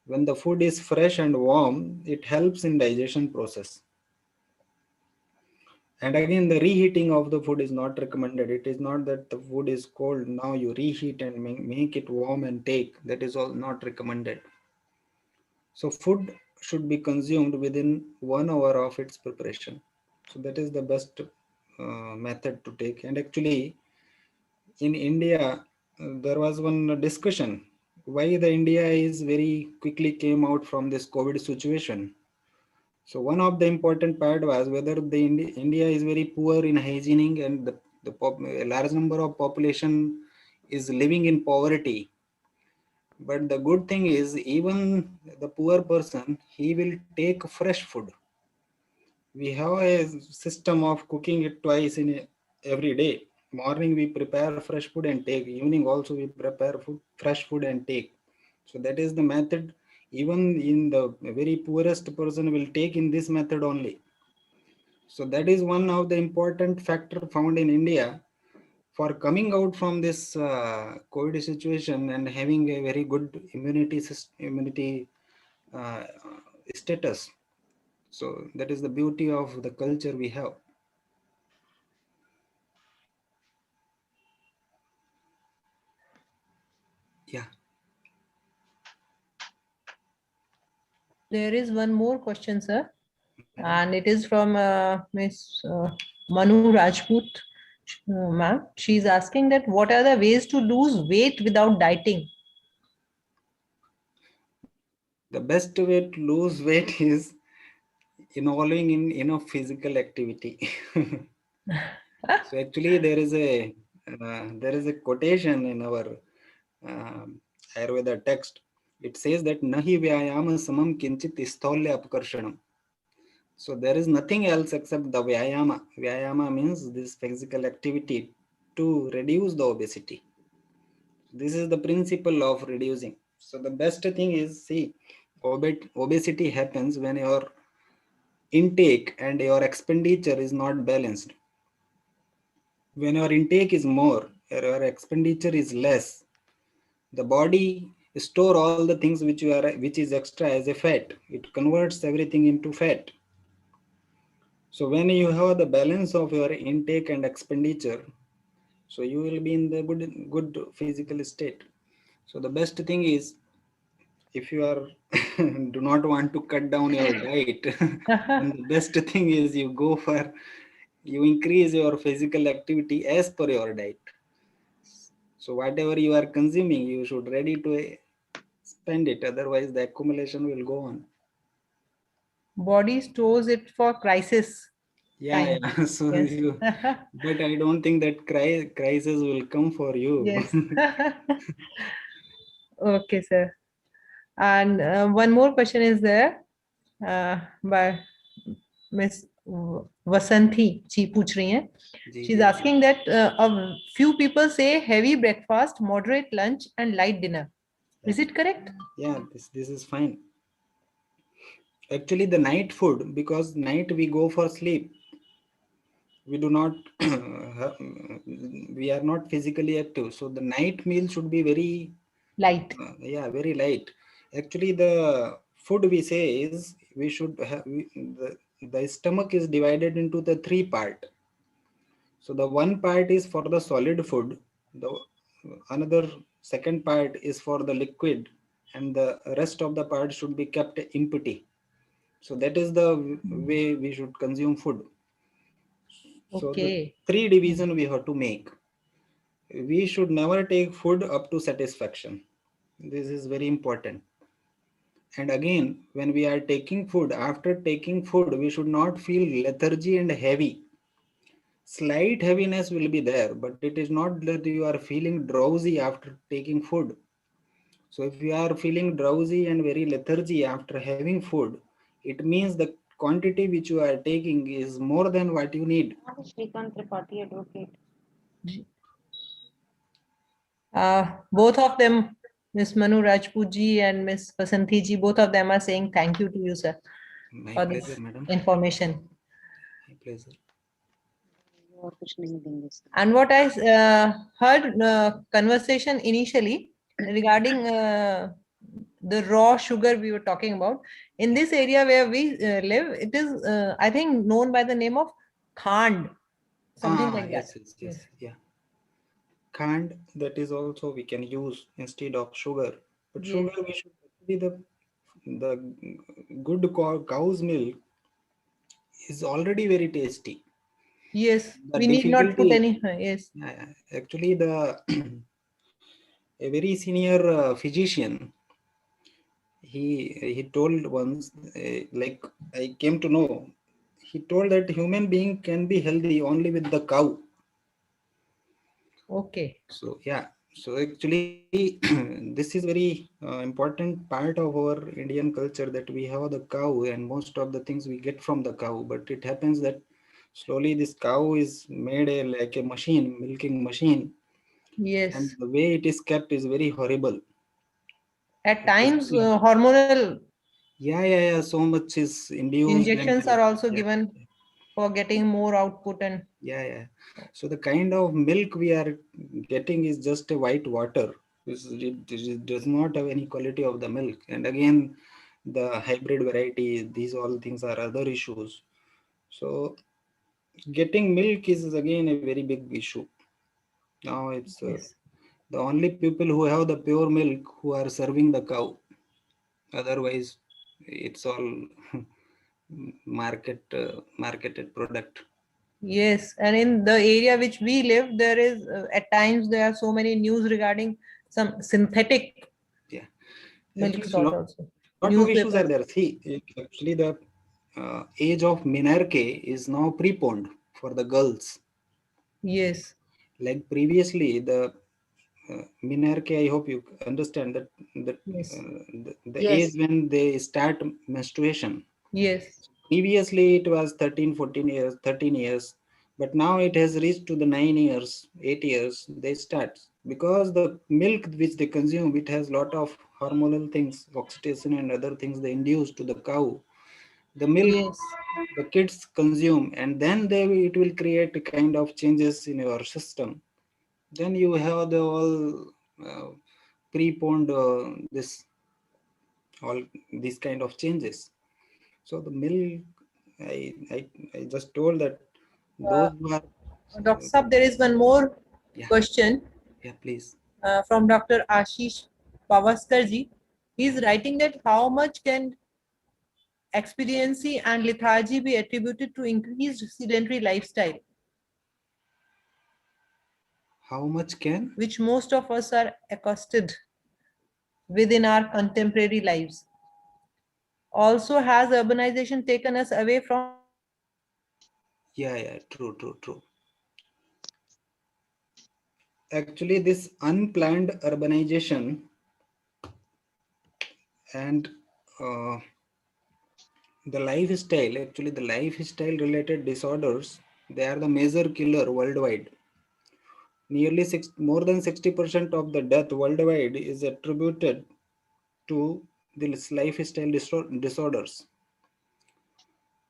[SPEAKER 1] When the food is fresh and warm, it helps in digestion process. And again, the reheating of the food is not recommended. It is not that the food is cold, now you reheat and make it warm and take. That is all not recommended. So food should be consumed within 1 hour of its preparation. So that is the best method to take. And actually, in India, there was one discussion why the India is very quickly came out from this COVID situation. So one of the important part was whether the India is very poor in hygiene, and a large number of population is living in poverty. But the good thing is, even the poor person, he will take fresh food. We have a system of cooking it twice in every day. Morning we prepare fresh food and take. Evening also we prepare fresh food and take. So that is the method. Even in the very poorest person will take in this method only. So that is one of the important factor found in India for coming out from this COVID situation and having a very good immunity uh, status. So that is the beauty of the culture we have. Yeah.
[SPEAKER 7] There is one more question, sir, and it is from Miss Manu Rajput, ma'am. She's asking that what are the ways to lose weight without dieting?
[SPEAKER 1] The best way to lose weight is involving in physical activity. So actually, there is a quotation in our Ayurveda text. It says that nahi vyayama samam kinchit istholya apakarshanam. So there is nothing else except the vyayama. Vyayama means this physical activity to reduce the obesity. This is the principle of reducing. So the best thing is, see, obesity happens when your intake and your expenditure is not balanced. When your intake is more, your expenditure is less. The body store all the things which is extra as a fat. It converts everything into fat. So when you have the balance of your intake and expenditure, so you will be in the good physical state. So the best thing is, if you are do not want to cut down your diet, then the best thing is you increase your physical activity as per your diet. So whatever you are consuming, you should ready to spend it. Otherwise, the accumulation will go on.
[SPEAKER 7] Body stores it for crisis
[SPEAKER 1] Yeah,
[SPEAKER 7] time.
[SPEAKER 1] yeah. So
[SPEAKER 7] Yes.
[SPEAKER 1] but I don't think that crisis will come for you.
[SPEAKER 7] Yes. Okay, sir. And one more question is there by Miss Vasanthi जी पूछ रही हैं.
[SPEAKER 1] जी,
[SPEAKER 7] She's
[SPEAKER 1] ji.
[SPEAKER 7] asking that a few people say heavy breakfast, moderate lunch, and light dinner. Is it correct?
[SPEAKER 1] Yeah, this is fine. Actually, the night food, because night we go for sleep. We do not, we are not physically active. So the night meal should be very
[SPEAKER 7] Light.
[SPEAKER 1] yeah, very light. Actually, the food we say is we should have the stomach is divided into the three part. So the one part is for the solid food, the another second part is for the liquid, and the rest of the part should be kept empty. So that is the way we should consume food. So the
[SPEAKER 7] Okay.
[SPEAKER 1] three division we have to make. We should never take food up to satisfaction. This is very important. And again, when we are taking food, after taking food, we should not feel lethargy and heavy. Slight heaviness will be there, but it is not that you are feeling drowsy after taking food. So if you are feeling drowsy and very lethargy after having food, it means the quantity which you are taking is more than what you need.
[SPEAKER 7] Both of them, Miss Manu Rajput ji and Miss Vasanthi ji, both of them are saying thank you to you, sir,
[SPEAKER 1] My
[SPEAKER 7] for
[SPEAKER 1] pleasure,
[SPEAKER 7] this
[SPEAKER 1] madam.
[SPEAKER 7] information.
[SPEAKER 1] My pleasure.
[SPEAKER 7] And what I heard conversation initially regarding the raw sugar we were talking about. In this area where we live, it is, I think, known by the name of khand, something like that.
[SPEAKER 1] Yes, yeah. Khand, that is also we can use instead of sugar. But
[SPEAKER 7] Yes.
[SPEAKER 1] sugar, we should be the good cow's milk is already very tasty.
[SPEAKER 7] Yes,
[SPEAKER 1] The
[SPEAKER 7] we need not put
[SPEAKER 1] difficulty,
[SPEAKER 7] any. Yes.
[SPEAKER 1] actually, the a very senior physician, he told once, like I came to know, he told that human being can be healthy only with the cow.
[SPEAKER 7] Okay.
[SPEAKER 1] So yeah, so actually this is very important part of our Indian culture, that we have the cow and most of the things we get from the cow. But it happens that slowly this cow is made like a machine, milking machine, and
[SPEAKER 7] Yes.
[SPEAKER 1] the way it is kept is very horrible.
[SPEAKER 7] At
[SPEAKER 1] It is
[SPEAKER 7] times,
[SPEAKER 1] very,
[SPEAKER 7] hormonal
[SPEAKER 1] yeah. So much is induced and
[SPEAKER 7] injections are also
[SPEAKER 1] yeah,
[SPEAKER 7] given for getting more output and
[SPEAKER 1] yeah. So the kind of milk we are getting is just a white water. It does not have any quality of the milk. And again, the hybrid variety, these all things are other issues. So getting milk is again a very big issue. Now it's
[SPEAKER 7] yes.
[SPEAKER 1] the only people who have the pure milk who are serving the cow. Otherwise, it's all marketed product.
[SPEAKER 7] Yes, and in the area which we live, there is at times there are so many news regarding some synthetic
[SPEAKER 1] Yeah,
[SPEAKER 7] milk
[SPEAKER 1] actually,
[SPEAKER 7] salt also.
[SPEAKER 1] lot of issues are
[SPEAKER 7] Newspapers.
[SPEAKER 1] there. See, actually, the age of menarche is now preponed for the girls.
[SPEAKER 7] Yes.
[SPEAKER 1] Like previously, the menarche, I hope you understand that
[SPEAKER 7] Yes.
[SPEAKER 1] the age
[SPEAKER 3] Yes.
[SPEAKER 1] when they start menstruation.
[SPEAKER 7] Yes.
[SPEAKER 1] Previously, it was 13, 14 years, 13 years, but now it has reached to the 9 years, 8 years. They start because the milk which they consume, it has lot of hormonal things, oxytocin and other things they induce to the cow. The milk
[SPEAKER 7] Yes.
[SPEAKER 1] the kids consume, and then it will create a kind of changes in your system. Then you have the all preponed this all these kind of changes. So the milk, I just told that those who are
[SPEAKER 7] Dr. Saab, there is one more
[SPEAKER 1] yeah,
[SPEAKER 7] question
[SPEAKER 1] please.
[SPEAKER 7] from Dr. Ashish Pavaskarji. He is writing that how much can expediency and lethargy be attributed to increased sedentary lifestyle,
[SPEAKER 1] How much can?
[SPEAKER 7] which most of us are accosted within our contemporary lives? Also, has urbanization taken us away from
[SPEAKER 1] Yeah, true. Actually, this unplanned urbanization and uh, the lifestyle, actually the lifestyle related disorders, they are the major killer worldwide. More than 60% of the death worldwide is attributed to these lifestyle disorders.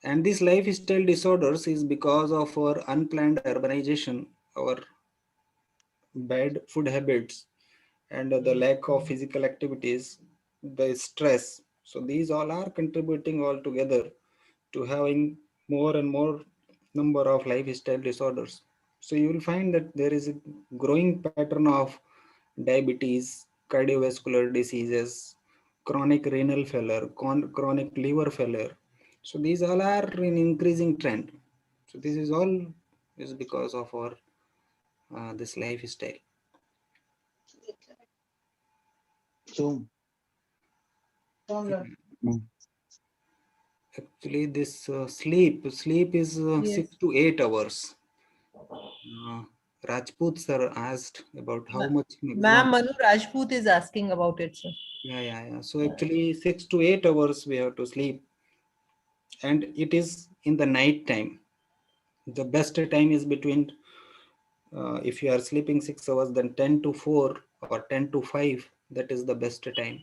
[SPEAKER 1] And these lifestyle disorders is because of our unplanned urbanization, our bad food habits, and the lack of physical activities, the stress. So these all are contributing all together to having more and more number of lifestyle disorders. So you will find that there is a growing pattern of diabetes, cardiovascular diseases, chronic renal failure, chronic liver failure. So these all are in increasing trend. So this is all is because of our this lifestyle.
[SPEAKER 5] So,
[SPEAKER 1] Actually, this sleep is
[SPEAKER 7] yes.
[SPEAKER 1] 6 to 8 hours. Uh, Rajput sir asked about how much
[SPEAKER 7] Ma'am
[SPEAKER 1] maximum.
[SPEAKER 7] Manu Rajput is asking about it, sir.
[SPEAKER 1] Yeah. So actually, 6 to 8 hours we have to sleep, and it is in the night time. The best time is between if you are sleeping 6 hours, then 10 to 4 or 10 to 5. That is the best time.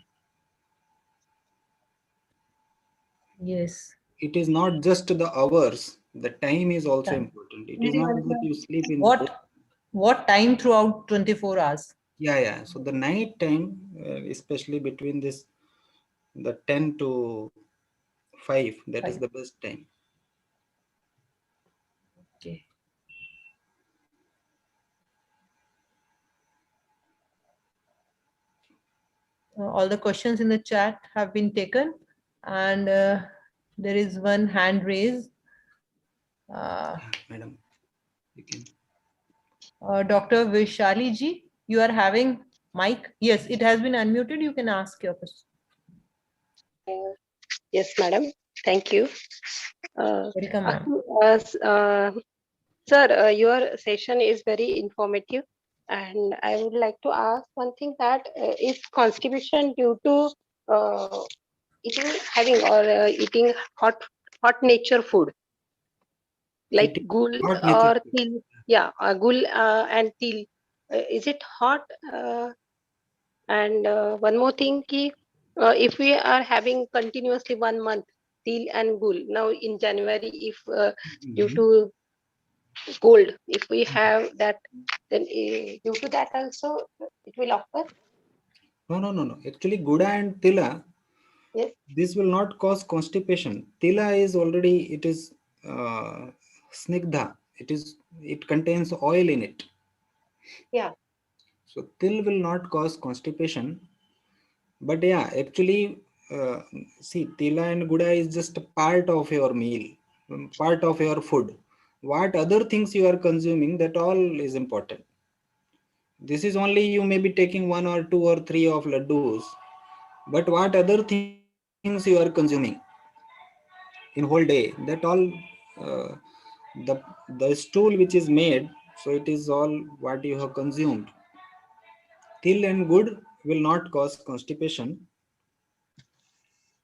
[SPEAKER 7] Yes.
[SPEAKER 1] It is not just the hours. The time is also important. It is not that you sleep in the
[SPEAKER 7] What time throughout 24 hours?
[SPEAKER 1] Yeah. So the night time, especially between this the 10 to 5, that is
[SPEAKER 7] 5.
[SPEAKER 1] the best time.
[SPEAKER 7] Okay. All the questions in the chat have been taken, and there is one hand raised.
[SPEAKER 1] Madam, you can.
[SPEAKER 7] Dr. Vishali ji, you are having mic. Yes, it has been unmuted. You can ask your question.
[SPEAKER 8] Yes, madam. Thank you.
[SPEAKER 7] Welcome, ma'am.
[SPEAKER 8] Sir, your session is very informative, and I would like to ask one thing that is constipation due to uh, having or eating hot nature food
[SPEAKER 1] It
[SPEAKER 8] like
[SPEAKER 1] is
[SPEAKER 8] gul
[SPEAKER 1] not nature.
[SPEAKER 8] or til? Yeah, gul and til. Is it hot? And one more thing, if we are having continuously 1 month til and gul, now in January, if due to cold, if we have that, then due to that also it will occur.
[SPEAKER 1] No. Actually, Guda and Tila,
[SPEAKER 8] Yes.
[SPEAKER 1] this will not cause constipation. Tila is already, it is snigdha. It contains oil in it.
[SPEAKER 8] Yeah.
[SPEAKER 1] So til will not cause constipation. But yeah, actually, see, tila and guda is just a part of your meal, part of your food. What other things you are consuming, that all is important. This is only you may be taking 1 or 2 or 3 of laddus, but what other things you are consuming in whole day, that all uh, the stool which is made, so it is all what you have consumed. Til and good will not cause constipation.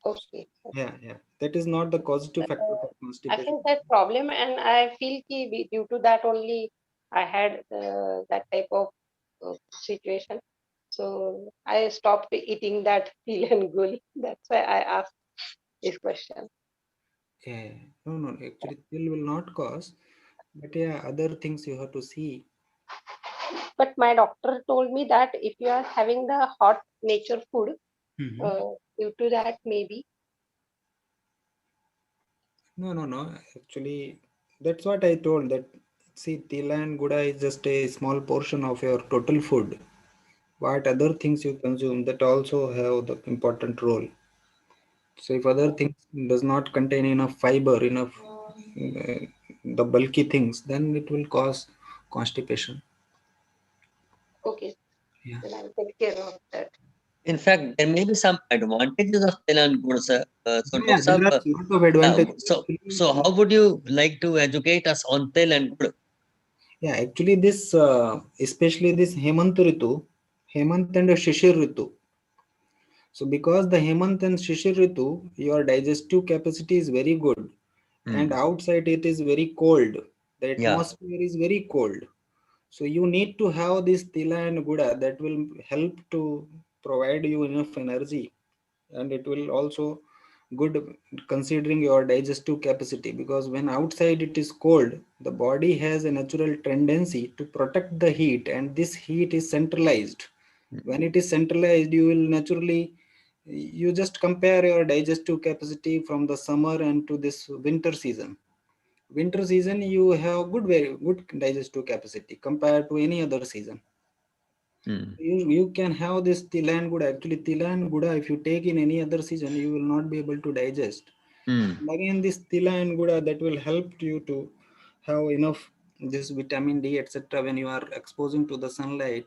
[SPEAKER 8] Okay.
[SPEAKER 1] Yeah. That is not the causative factor for
[SPEAKER 8] I
[SPEAKER 1] constipation.
[SPEAKER 8] think that problem, and I feel due to that only I had that type of situation. So I stopped eating that til and gul. That's why I asked this question.
[SPEAKER 1] Yeah, no, actually, still will not cause, but yeah, other things you have to see.
[SPEAKER 8] But my doctor told me that if you are having the hot nature food,
[SPEAKER 1] Mhm.
[SPEAKER 8] due to that maybe.
[SPEAKER 1] No. Actually, that's what I told that. See, tila and guda is just a small portion of your total food. What other things you consume that also have the important role. So if other things does not contain enough fiber, enough the bulky things, then it will cause constipation.
[SPEAKER 8] Okay,
[SPEAKER 1] Yeah.
[SPEAKER 8] then I'll take care of that.
[SPEAKER 4] In fact, there may be some advantages of til and gur, sir. So,
[SPEAKER 1] Yeah,
[SPEAKER 4] Dr.
[SPEAKER 1] there
[SPEAKER 4] Saab,
[SPEAKER 1] are lot of advantages.
[SPEAKER 4] so how would you like to educate us on til and gur?
[SPEAKER 1] Yeah, actually this especially this Hemant Ritu, Hemant and Shishir Ritu. So because the Hemant and Shishir Ritu, your digestive capacity is very good, and outside it is very cold. The
[SPEAKER 4] Yeah.
[SPEAKER 1] atmosphere is very cold. So you need to have this tila and guda that will help to provide you enough energy, and it will also good considering your digestive capacity, because when outside it is cold, the body has a natural tendency to protect the heat, and this heat is centralized. When it is centralized, you will naturally, you just compare your digestive capacity from the summer and to this winter season. Winter season you have good, very good digestive capacity compared to any other season. You can have this tila and guda. Actually, tila and guda, if you take in any other season, you will not be able to digest. And again, this tila and guda that will help you to have enough this vitamin D, etc. when you are exposing to the sunlight.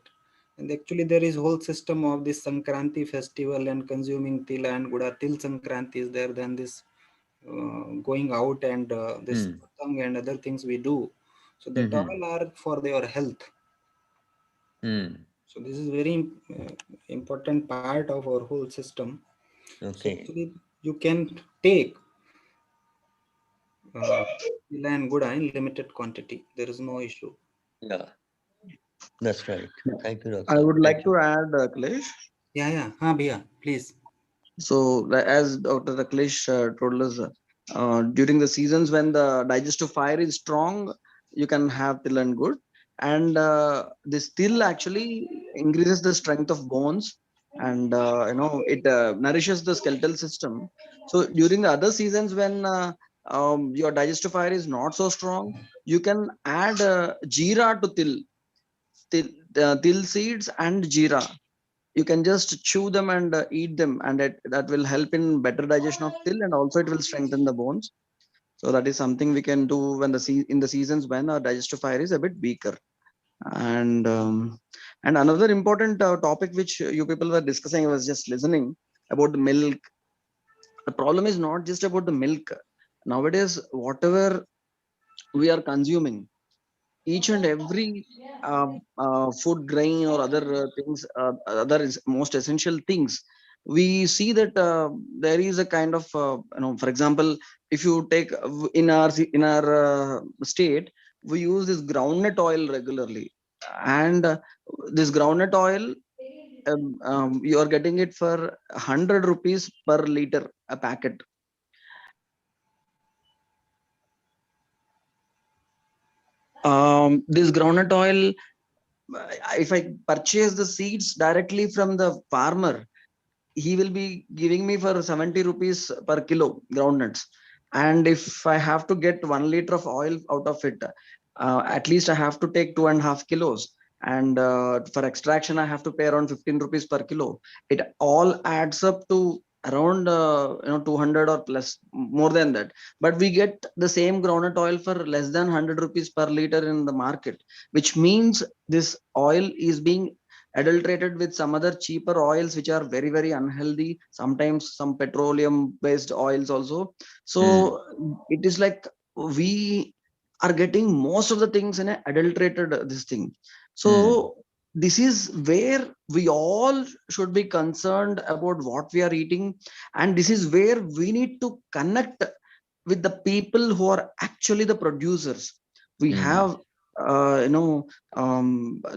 [SPEAKER 1] And actually, there is whole system of this Sankranti festival and consuming tila and guda till Sankranti is there. Then this going out and this patang and other things we do. So that all are for your health. So this is very important part of our whole system. So
[SPEAKER 4] Okay.
[SPEAKER 1] actually you can take Tila and Guda in limited quantity. There is no issue.
[SPEAKER 4] Yeah, that's right. Thank you,
[SPEAKER 5] I
[SPEAKER 4] Doctor.
[SPEAKER 5] would
[SPEAKER 4] Thank
[SPEAKER 5] like
[SPEAKER 4] you.
[SPEAKER 5] to add, Akhilesh.
[SPEAKER 1] Yeah. Haan, Bhaiya, please.
[SPEAKER 5] So, as Dr. Akhilesh told us, during the seasons when the digestive fire is strong, you can have till and good. And this till actually increases the strength of bones, and it nourishes the skeletal system. So during the other seasons when your digestive fire is not so strong, you can add jeera to til seeds and jeera. You can just chew them and eat them, and that will help in better digestion of till, and also it will strengthen the bones. So that is something we can do when in the seasons when our digestive fire is a bit weaker. And another important topic which you people were discussing, I was just listening about the milk. The problem is not just about the milk. Nowadays, whatever we are consuming, each and every food grain or other things, most essential things, we see that there is a kind of for example, if you take in our state, we use this groundnut oil regularly. And this groundnut oil, you are getting it for 100 rupees per liter a packet. This groundnut oil, if I purchase the seeds directly from the farmer, he will be giving me for 70 rupees per kilo groundnuts. And if I have to get 1 liter of oil out of it, at least I have to take 2.5 kilos. And for extraction, I have to pay around 15 rupees per kilo. It all adds up to around 200 or plus, more than that. But we get the same groundnut oil for less than 100 rupees per liter in the market, which means this oil is being adulterated with some other cheaper oils which are very, very unhealthy, sometimes some petroleum based oils also. So it is like we are getting most of the things in a adulterated this thing. So this is where we all should be concerned about what we are eating, and this is where we need to connect with the people who are actually the producers. We have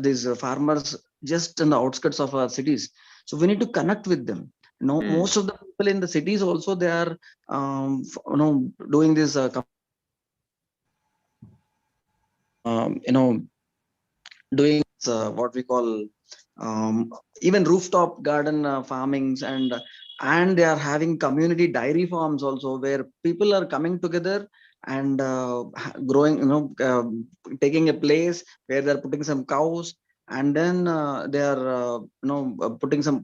[SPEAKER 5] these farmers just in the outskirts of our cities. So we need to connect with them. Most of the people in the cities also, they are doing this doing what we call even rooftop garden farmings, and they are having community dairy farms also, where people are coming together and growing, taking a place where they're putting some cows, and then they are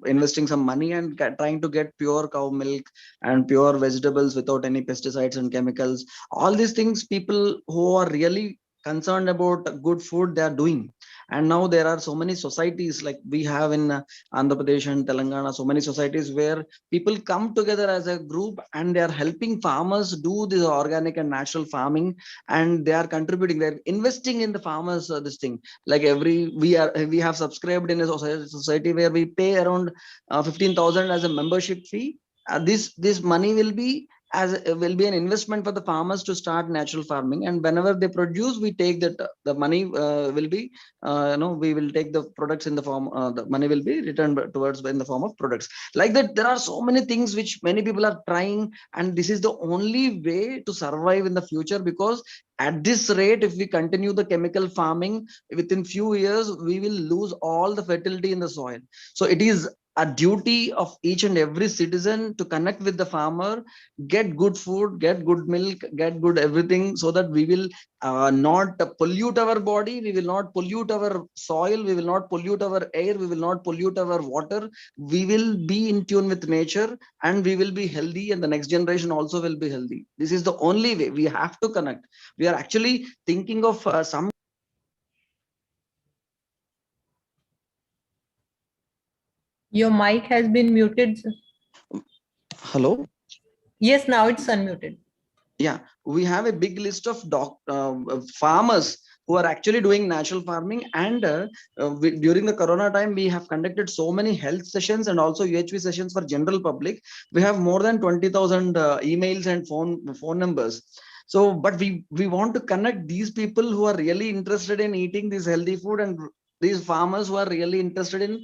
[SPEAKER 5] investing some money and trying to get pure cow milk and pure vegetables without any pesticides and chemicals. All these things, people who are really concerned about good food, they are doing. And now there are so many societies, like we have in Andhra Pradesh and Telangana, so many societies where people come together as a group and they are helping farmers do this organic and natural farming, and they are contributing, they're investing in the farmers, this thing. Like we have subscribed in a society where we pay around 15,000 as a membership fee. This money will be an investment for the farmers to start natural farming, and whenever they produce, we take that the money will be we will take the products in the form, the money will be returned towards in the form of products. Like that, there are so many things which many people are trying, and this is the only way to survive in the future, because at this rate, if we continue the chemical farming, within few years we will lose all the fertility in the soil. So it is a duty of each and every citizen to connect with the farmer, get good food, get good milk, get good everything, so that we will not pollute our body, we will not pollute our soil, we will not pollute our air, we will not pollute our water. We will be in tune with nature, and we will be healthy, and the next generation also will be healthy. This is the only way. We have to connect. We are actually thinking of some.
[SPEAKER 7] Your mic has been muted.
[SPEAKER 5] Hello.
[SPEAKER 7] Yes, now it's unmuted.
[SPEAKER 5] Yeah, we have a big list of farmers who are actually doing natural farming, and during the corona time, we have conducted so many health sessions and also UHV sessions for general public. We have more than 20,000 emails and phone numbers. So but we want to connect these people who are really interested in eating this healthy food, and these farmers who are really interested in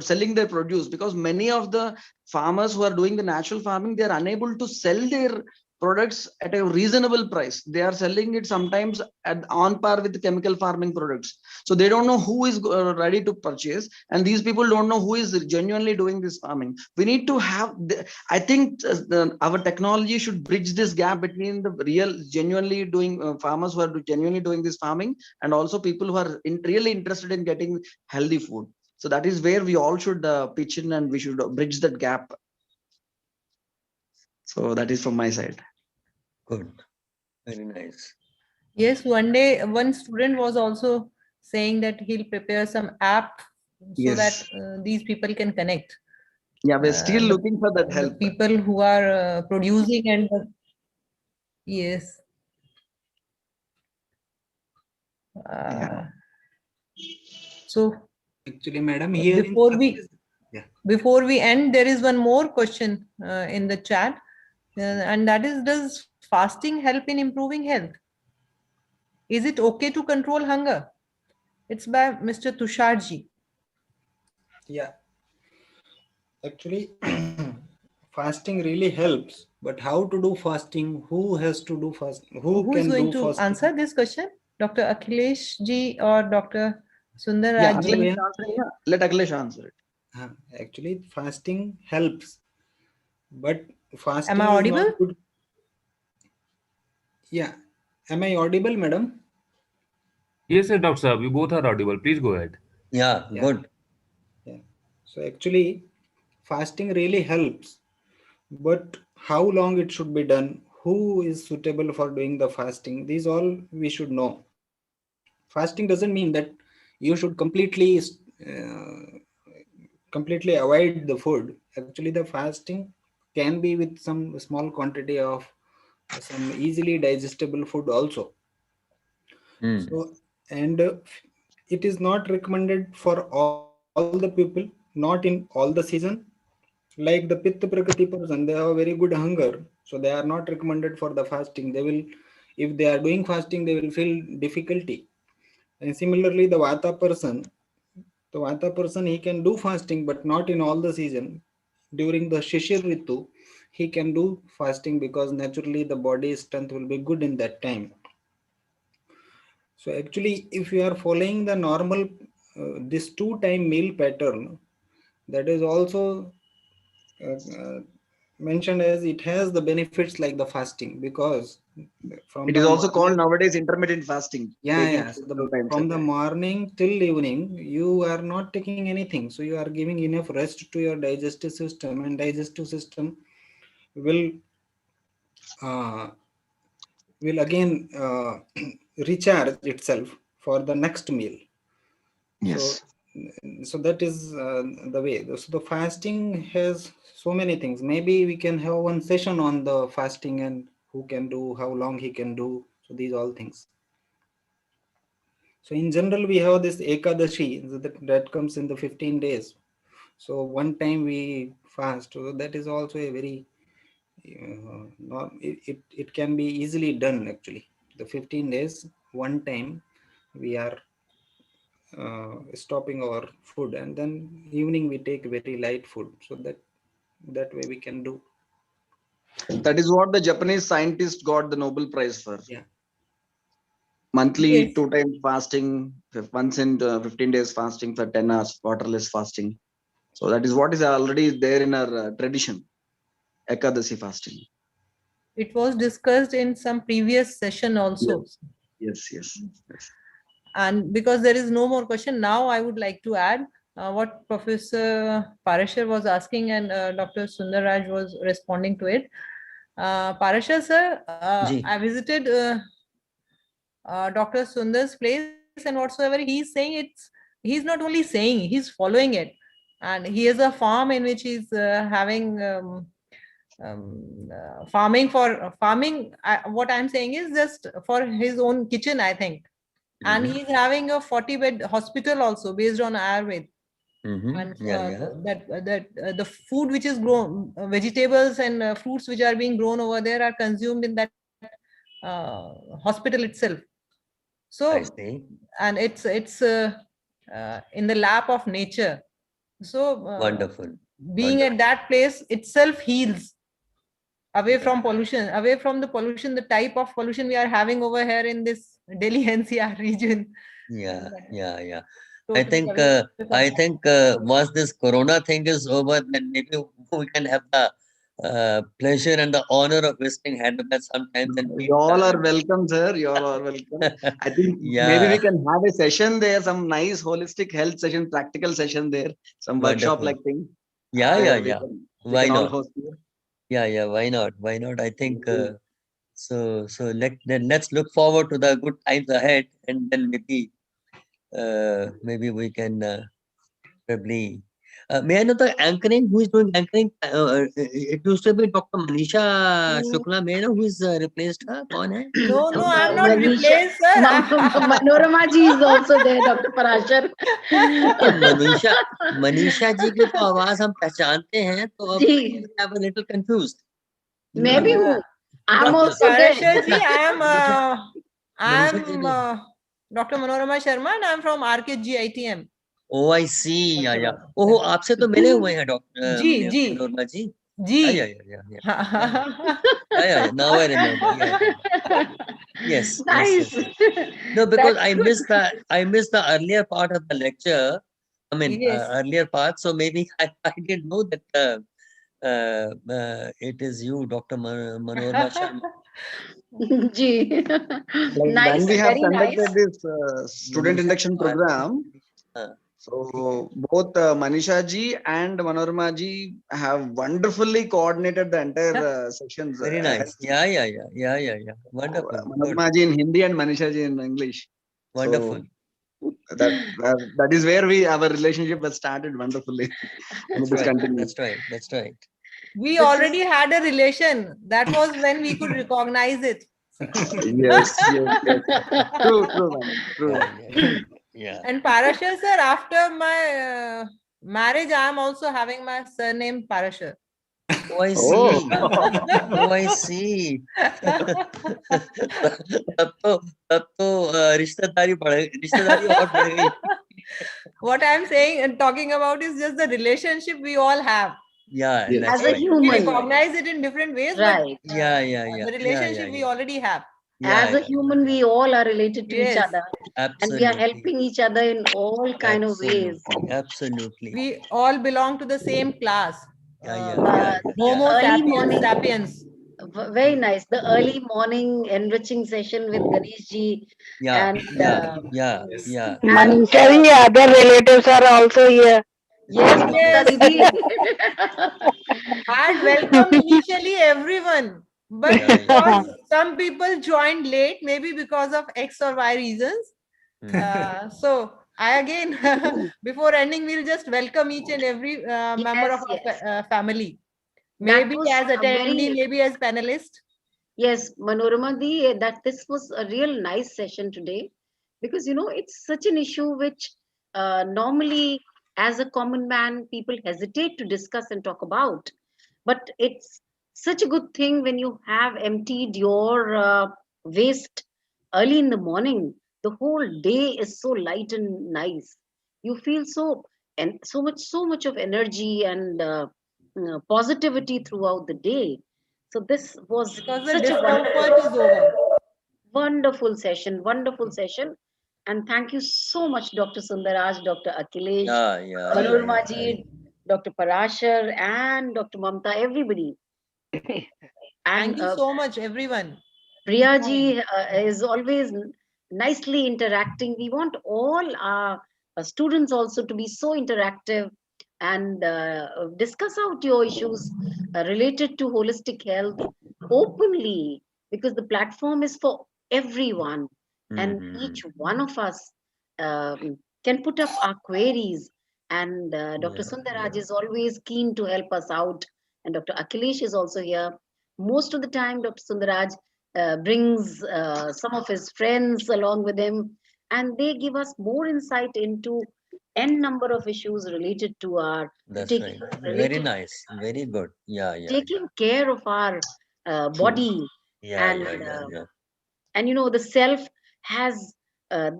[SPEAKER 5] selling their produce, because many of the farmers who are doing the natural farming, they are unable to sell their products at a reasonable price. They are selling it sometimes on par with the chemical farming products. So they don't know who is ready to purchase, and these people don't know who is genuinely doing this farming. We need to have I think our technology should bridge this gap between the real genuinely doing farmers who are genuinely doing this farming, and also people who are really interested in getting healthy food. So that is where we all should pitch in, and we should bridge that gap. So that is from my side.
[SPEAKER 4] Good. Very nice.
[SPEAKER 7] Yes, one day one student was also saying that he'll prepare some app so that these people can connect.
[SPEAKER 5] Yeah, we're still looking for that help.
[SPEAKER 7] People who are producing and yes. So
[SPEAKER 1] actually, madam, here
[SPEAKER 7] before we end, there is one more question in the chat, and that is, does fasting help in improving health? Is it okay to control hunger? It's by Mr. Tusharji.
[SPEAKER 1] Yeah, actually fasting really helps, but how to do fasting, who has to do fasting, who
[SPEAKER 7] is
[SPEAKER 1] can
[SPEAKER 7] going
[SPEAKER 1] do
[SPEAKER 7] to
[SPEAKER 1] fasting?
[SPEAKER 7] answer this question, Dr. Akhilesh ji or Dr. Sundar
[SPEAKER 5] Yeah,
[SPEAKER 7] ji?
[SPEAKER 5] let Akhilesh answer it.
[SPEAKER 1] Actually, fasting helps, but fasting
[SPEAKER 7] am I
[SPEAKER 1] is
[SPEAKER 7] audible?
[SPEAKER 1] not good. Yeah, am I audible, madam?
[SPEAKER 2] Yes, sir, Doctor Saab, you both are audible. Please go ahead.
[SPEAKER 4] Yeah, good.
[SPEAKER 1] Yeah. So actually, fasting really helps, but how long it should be done, who is suitable for doing the fasting, these all we should know. Fasting doesn't mean that you should completely avoid the food. Actually, the fasting can be with some small quantity of some easily digestible food also. So, and it is not recommended for all the people, not in all the season. Like the Pitta Prakriti person, they have very good hunger, so they are not recommended for the fasting. They will, if they are doing fasting, they will feel difficulty. And similarly, the Vata person, he can do fasting, but not in all the season. During the Shishir Ritu, he can do fasting because naturally the body strength will be good in that time. So actually, if you are following the normal this 2-time meal pattern, that is also mentioned as it has the benefits like the fasting, because from
[SPEAKER 5] It
[SPEAKER 1] the
[SPEAKER 5] is also called
[SPEAKER 1] morning,
[SPEAKER 5] nowadays intermittent fasting, taking
[SPEAKER 1] so
[SPEAKER 5] food 2 times a
[SPEAKER 1] from the
[SPEAKER 5] day.
[SPEAKER 1] morning till evening, you are not taking anything. So you are giving enough rest to your digestive system, and digestive system will uh, again recharge itself for the next meal. So,
[SPEAKER 5] Yes.
[SPEAKER 1] so that is the way. So the fasting has so many things. Maybe we can have one session on the fasting and who can do, how long he can do. So these all things. So in general, we have this Ekadashi that comes in the 15 days. So one time we fast. So that is also a very, not, it can be easily done actually. The 15 days, one time we are stopping our food, and then evening we take very light food, so that way we can do.
[SPEAKER 5] That is what the Japanese scientist got the Nobel Prize for.
[SPEAKER 1] Yeah.
[SPEAKER 5] Monthly
[SPEAKER 7] Yes.
[SPEAKER 5] 2 times fasting, once in 15 days fasting for 10 hours, waterless fasting. So that is what is already there in our tradition, Ekadasi fasting.
[SPEAKER 7] It was discussed in some previous session also.
[SPEAKER 5] Yes.
[SPEAKER 7] And because there is no more question, now I would like to add what Professor Parashar was asking, and Dr. Sundarraj was responding to it. Parashar sir,
[SPEAKER 4] Ji.
[SPEAKER 7] I visited Dr. Sundar's place, and whatsoever he is saying, he's not only saying, he's following it. And he has a farm in which he's having farming. What I'm saying is just for his own kitchen, I think. And
[SPEAKER 4] Mhm.
[SPEAKER 7] he's having a 40-bed hospital also based on Ayurveda. And
[SPEAKER 4] Yeah.
[SPEAKER 7] the food which is grown, vegetables and fruits which are being grown over there are consumed in that hospital itself.
[SPEAKER 4] I
[SPEAKER 7] So,
[SPEAKER 4] see.
[SPEAKER 7] and it's in the lap of nature. So,
[SPEAKER 4] Wonderful.
[SPEAKER 7] being at that place itself heals away
[SPEAKER 4] Yeah.
[SPEAKER 7] from pollution, away from the pollution, the type of pollution we are having over here in this Delhi NCR region.
[SPEAKER 4] Yeah.
[SPEAKER 7] Totally away
[SPEAKER 4] I
[SPEAKER 7] from that.
[SPEAKER 4] think once this Corona thing is over, then maybe we can have the pleasure and the honor of visiting Hyderabad sometimes and meet.
[SPEAKER 5] You all are welcome, sir. You all are welcome. I think maybe we
[SPEAKER 4] Yeah.
[SPEAKER 5] can have a session there, some nice holistic health session, practical session there, some workshop
[SPEAKER 4] Wonderful.
[SPEAKER 5] like thing.
[SPEAKER 4] Yeah.
[SPEAKER 5] There we
[SPEAKER 4] Why
[SPEAKER 5] can all
[SPEAKER 4] not?
[SPEAKER 5] host you.
[SPEAKER 4] Yeah. Why not? I think so. Let's look forward to the good times ahead, and then maybe we can probably. May I know the anchoring? Who is doing anchoring? It used to be Dr. Manisha
[SPEAKER 3] Mm,
[SPEAKER 4] Shukla. May I know who is replaced her? कौन है?
[SPEAKER 7] No, I'm not
[SPEAKER 3] Manisha,
[SPEAKER 7] replaced, sir.
[SPEAKER 3] Manorama ji is also there, Dr. Parashar.
[SPEAKER 4] तो मनीषा जी की तो आवाज हम पहचानते हैं, तो अब
[SPEAKER 3] जी,
[SPEAKER 4] I was a little confused.
[SPEAKER 3] मैं भी हूँ. I'm
[SPEAKER 7] Dr.
[SPEAKER 3] also there.
[SPEAKER 7] Parashar ji, I
[SPEAKER 4] Manisha ji
[SPEAKER 7] am
[SPEAKER 4] भी.
[SPEAKER 7] Dr. Manorama Sharma, and I'm from RKG ITM.
[SPEAKER 4] Oh, I see. Yeah. ओहो, आपसे तो मिले हुए हैं doctor
[SPEAKER 7] ji.
[SPEAKER 4] Manorama ji.
[SPEAKER 7] Ji.
[SPEAKER 4] Yeah. Now I remember. Yeah. Yes.
[SPEAKER 3] Nice.
[SPEAKER 4] No, because
[SPEAKER 3] That's
[SPEAKER 4] I
[SPEAKER 3] good.
[SPEAKER 4] missed the earlier part of the lecture. I mean,
[SPEAKER 7] Yes.
[SPEAKER 4] earlier part. So maybe I didn't know that it is you, Dr. Manorma Sharma.
[SPEAKER 3] Ji.
[SPEAKER 5] Like when
[SPEAKER 3] Nice,
[SPEAKER 5] we have
[SPEAKER 3] very nice.
[SPEAKER 5] conducted this student
[SPEAKER 4] Manisha
[SPEAKER 5] induction
[SPEAKER 4] to RK.
[SPEAKER 5] program,
[SPEAKER 4] Uh,
[SPEAKER 5] so both Manisha ji and Manorama ji have wonderfully coordinated the entire sessions.
[SPEAKER 4] Very nice. Yeah. Wonderful. Good.
[SPEAKER 5] Manorama ji in Hindi and Manisha ji in English.
[SPEAKER 4] Wonderful.
[SPEAKER 5] So that is where our relationship was started wonderfully. And it is continued.
[SPEAKER 4] That's right.
[SPEAKER 7] We
[SPEAKER 3] This is
[SPEAKER 7] already had a relation. That was when we could recognize it.
[SPEAKER 5] Yes. True, madam. True.
[SPEAKER 4] Yeah.
[SPEAKER 7] And Parashar sir, after my marriage, I am also having my surname Parashar.
[SPEAKER 4] Oh, I see. Oh, I see. तब तो रिश्तेदारी और बढ़ गई.
[SPEAKER 7] What I'm saying and talking about is just the relationship we all have.
[SPEAKER 4] Yeah,
[SPEAKER 1] Yes.
[SPEAKER 4] that's
[SPEAKER 3] As a
[SPEAKER 4] right.
[SPEAKER 7] We
[SPEAKER 3] human,
[SPEAKER 7] recognize it in different ways,
[SPEAKER 3] right?
[SPEAKER 7] but
[SPEAKER 4] Yeah.
[SPEAKER 7] the relationship we already have.
[SPEAKER 3] As a human, we all are related to each
[SPEAKER 7] Yes.
[SPEAKER 3] other, and we are
[SPEAKER 4] Absolutely.
[SPEAKER 3] helping each other in all kind of ways.
[SPEAKER 4] Absolutely.
[SPEAKER 7] We all belong to the same class.
[SPEAKER 3] The
[SPEAKER 7] Homo
[SPEAKER 3] early
[SPEAKER 7] sapiens
[SPEAKER 3] morning,
[SPEAKER 7] sapiens.
[SPEAKER 3] very nice. The early morning enriching session with Ganesh ji,
[SPEAKER 4] Yeah.
[SPEAKER 3] and
[SPEAKER 1] Yes.
[SPEAKER 4] Yeah.
[SPEAKER 8] Manisha, other relatives are also here.
[SPEAKER 3] yes, Mamta
[SPEAKER 7] Yes.
[SPEAKER 3] Didi.
[SPEAKER 7] I had welcomed initially everyone, but
[SPEAKER 4] Yeah.
[SPEAKER 7] because some people joined late, maybe because of X or Y reasons. So I again, before ending, we'll just welcome each and every member of
[SPEAKER 3] Yes,
[SPEAKER 7] our
[SPEAKER 3] yes.
[SPEAKER 7] family.
[SPEAKER 3] That
[SPEAKER 7] Maybe
[SPEAKER 3] was
[SPEAKER 7] as
[SPEAKER 3] a
[SPEAKER 7] attendee,
[SPEAKER 3] very,
[SPEAKER 7] maybe as panelist.
[SPEAKER 3] yes, Manorama Di, that this was a real nice session today, because it's such an issue which normally, as a common man, people hesitate to discuss and talk about. But it's such a good thing when you have emptied your waste early in the morning. The whole day is so light and nice. You feel so much of energy and positivity throughout the day. So this was
[SPEAKER 7] Because the
[SPEAKER 3] such a
[SPEAKER 7] discomfort is over.
[SPEAKER 3] wonderful session. And thank you so much, Dr. Sundaraj, Dr. Akhilesh,
[SPEAKER 4] Yeah.
[SPEAKER 3] Manorma ji, Dr. Parashar, and Dr. Mamta, everybody. And
[SPEAKER 7] Thank you so much, everyone.
[SPEAKER 3] Priya ji is always nicely interacting. We want all our students also to be so interactive and discuss out your issues related to holistic health openly, because the platform is for everyone, and each one of us can put up our queries. And Dr. Sundaraj is always keen to help us out, and Dr. Akhilesh is also here. Most of the time, Dr. Sundaraj brings some of his friends along with him, and they give us more insight into n number of issues related to our
[SPEAKER 4] That's
[SPEAKER 3] taking
[SPEAKER 4] right. Very
[SPEAKER 3] related
[SPEAKER 4] nice. Very good. Yeah.
[SPEAKER 3] taking care of our body. And
[SPEAKER 4] Yeah.
[SPEAKER 3] the self has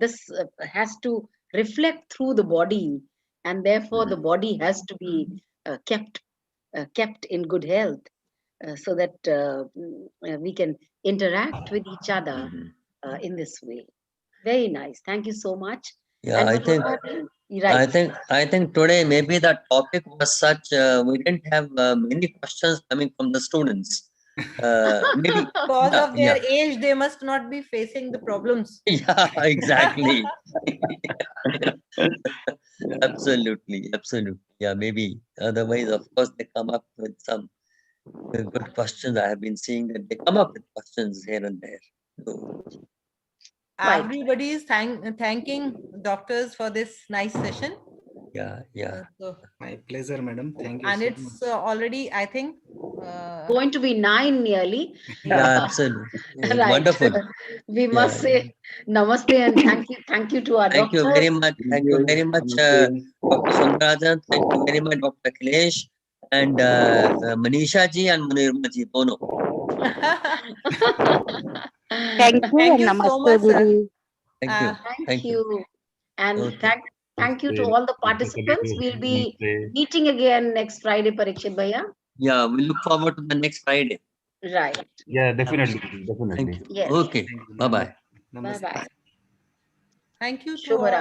[SPEAKER 3] this has to reflect through the body, and therefore the body has to be kept in good health, so that we can interact with each other in this way. Very nice. Thank you so much.
[SPEAKER 4] Yeah,
[SPEAKER 3] And
[SPEAKER 4] I think
[SPEAKER 3] right.
[SPEAKER 4] I think today maybe the topic was such we didn't have many questions coming from the students. Maybe
[SPEAKER 7] Because of their
[SPEAKER 4] yeah.
[SPEAKER 7] age, they must not be facing the problems.
[SPEAKER 4] Yeah, exactly. Absolutely. Yeah, maybe. Otherwise, of course, they come up with some good questions. I have been seeing that they come up with questions here and there. So,
[SPEAKER 3] Right.
[SPEAKER 7] Everybody is thanking doctors for this nice session.
[SPEAKER 4] yeah.
[SPEAKER 1] My pleasure, madam. Thank you
[SPEAKER 7] And
[SPEAKER 1] so
[SPEAKER 7] it's
[SPEAKER 1] much.
[SPEAKER 3] Going to be 9 nearly.
[SPEAKER 4] Yeah, absolutely.
[SPEAKER 3] Right.
[SPEAKER 4] Wonderful.
[SPEAKER 3] We
[SPEAKER 4] Yeah.
[SPEAKER 3] must say namaste and thank you to our
[SPEAKER 4] Thank you
[SPEAKER 3] doctors.
[SPEAKER 4] very much. Thank you very much, Dr. Sundarajan. Thank you very much, Dr. Akhilesh and Manisha ji and Munirma ji. Dono.
[SPEAKER 8] Thank you
[SPEAKER 7] Thank
[SPEAKER 8] and
[SPEAKER 7] you so
[SPEAKER 8] namaste,
[SPEAKER 7] much, sir.
[SPEAKER 8] Didi.
[SPEAKER 4] Thank you.
[SPEAKER 3] Thank you. And
[SPEAKER 4] Okay.
[SPEAKER 3] thank you to all the participants. We'll be meeting again next Friday, Parikshit Bhaiya.
[SPEAKER 4] Yeah, we look forward to the next Friday.
[SPEAKER 3] Right.
[SPEAKER 2] Yeah, definitely.
[SPEAKER 4] Thank you.
[SPEAKER 3] Yes.
[SPEAKER 4] Okay. Bye-bye.
[SPEAKER 3] Bye bye.
[SPEAKER 7] Thank you to
[SPEAKER 3] Shubha
[SPEAKER 7] all.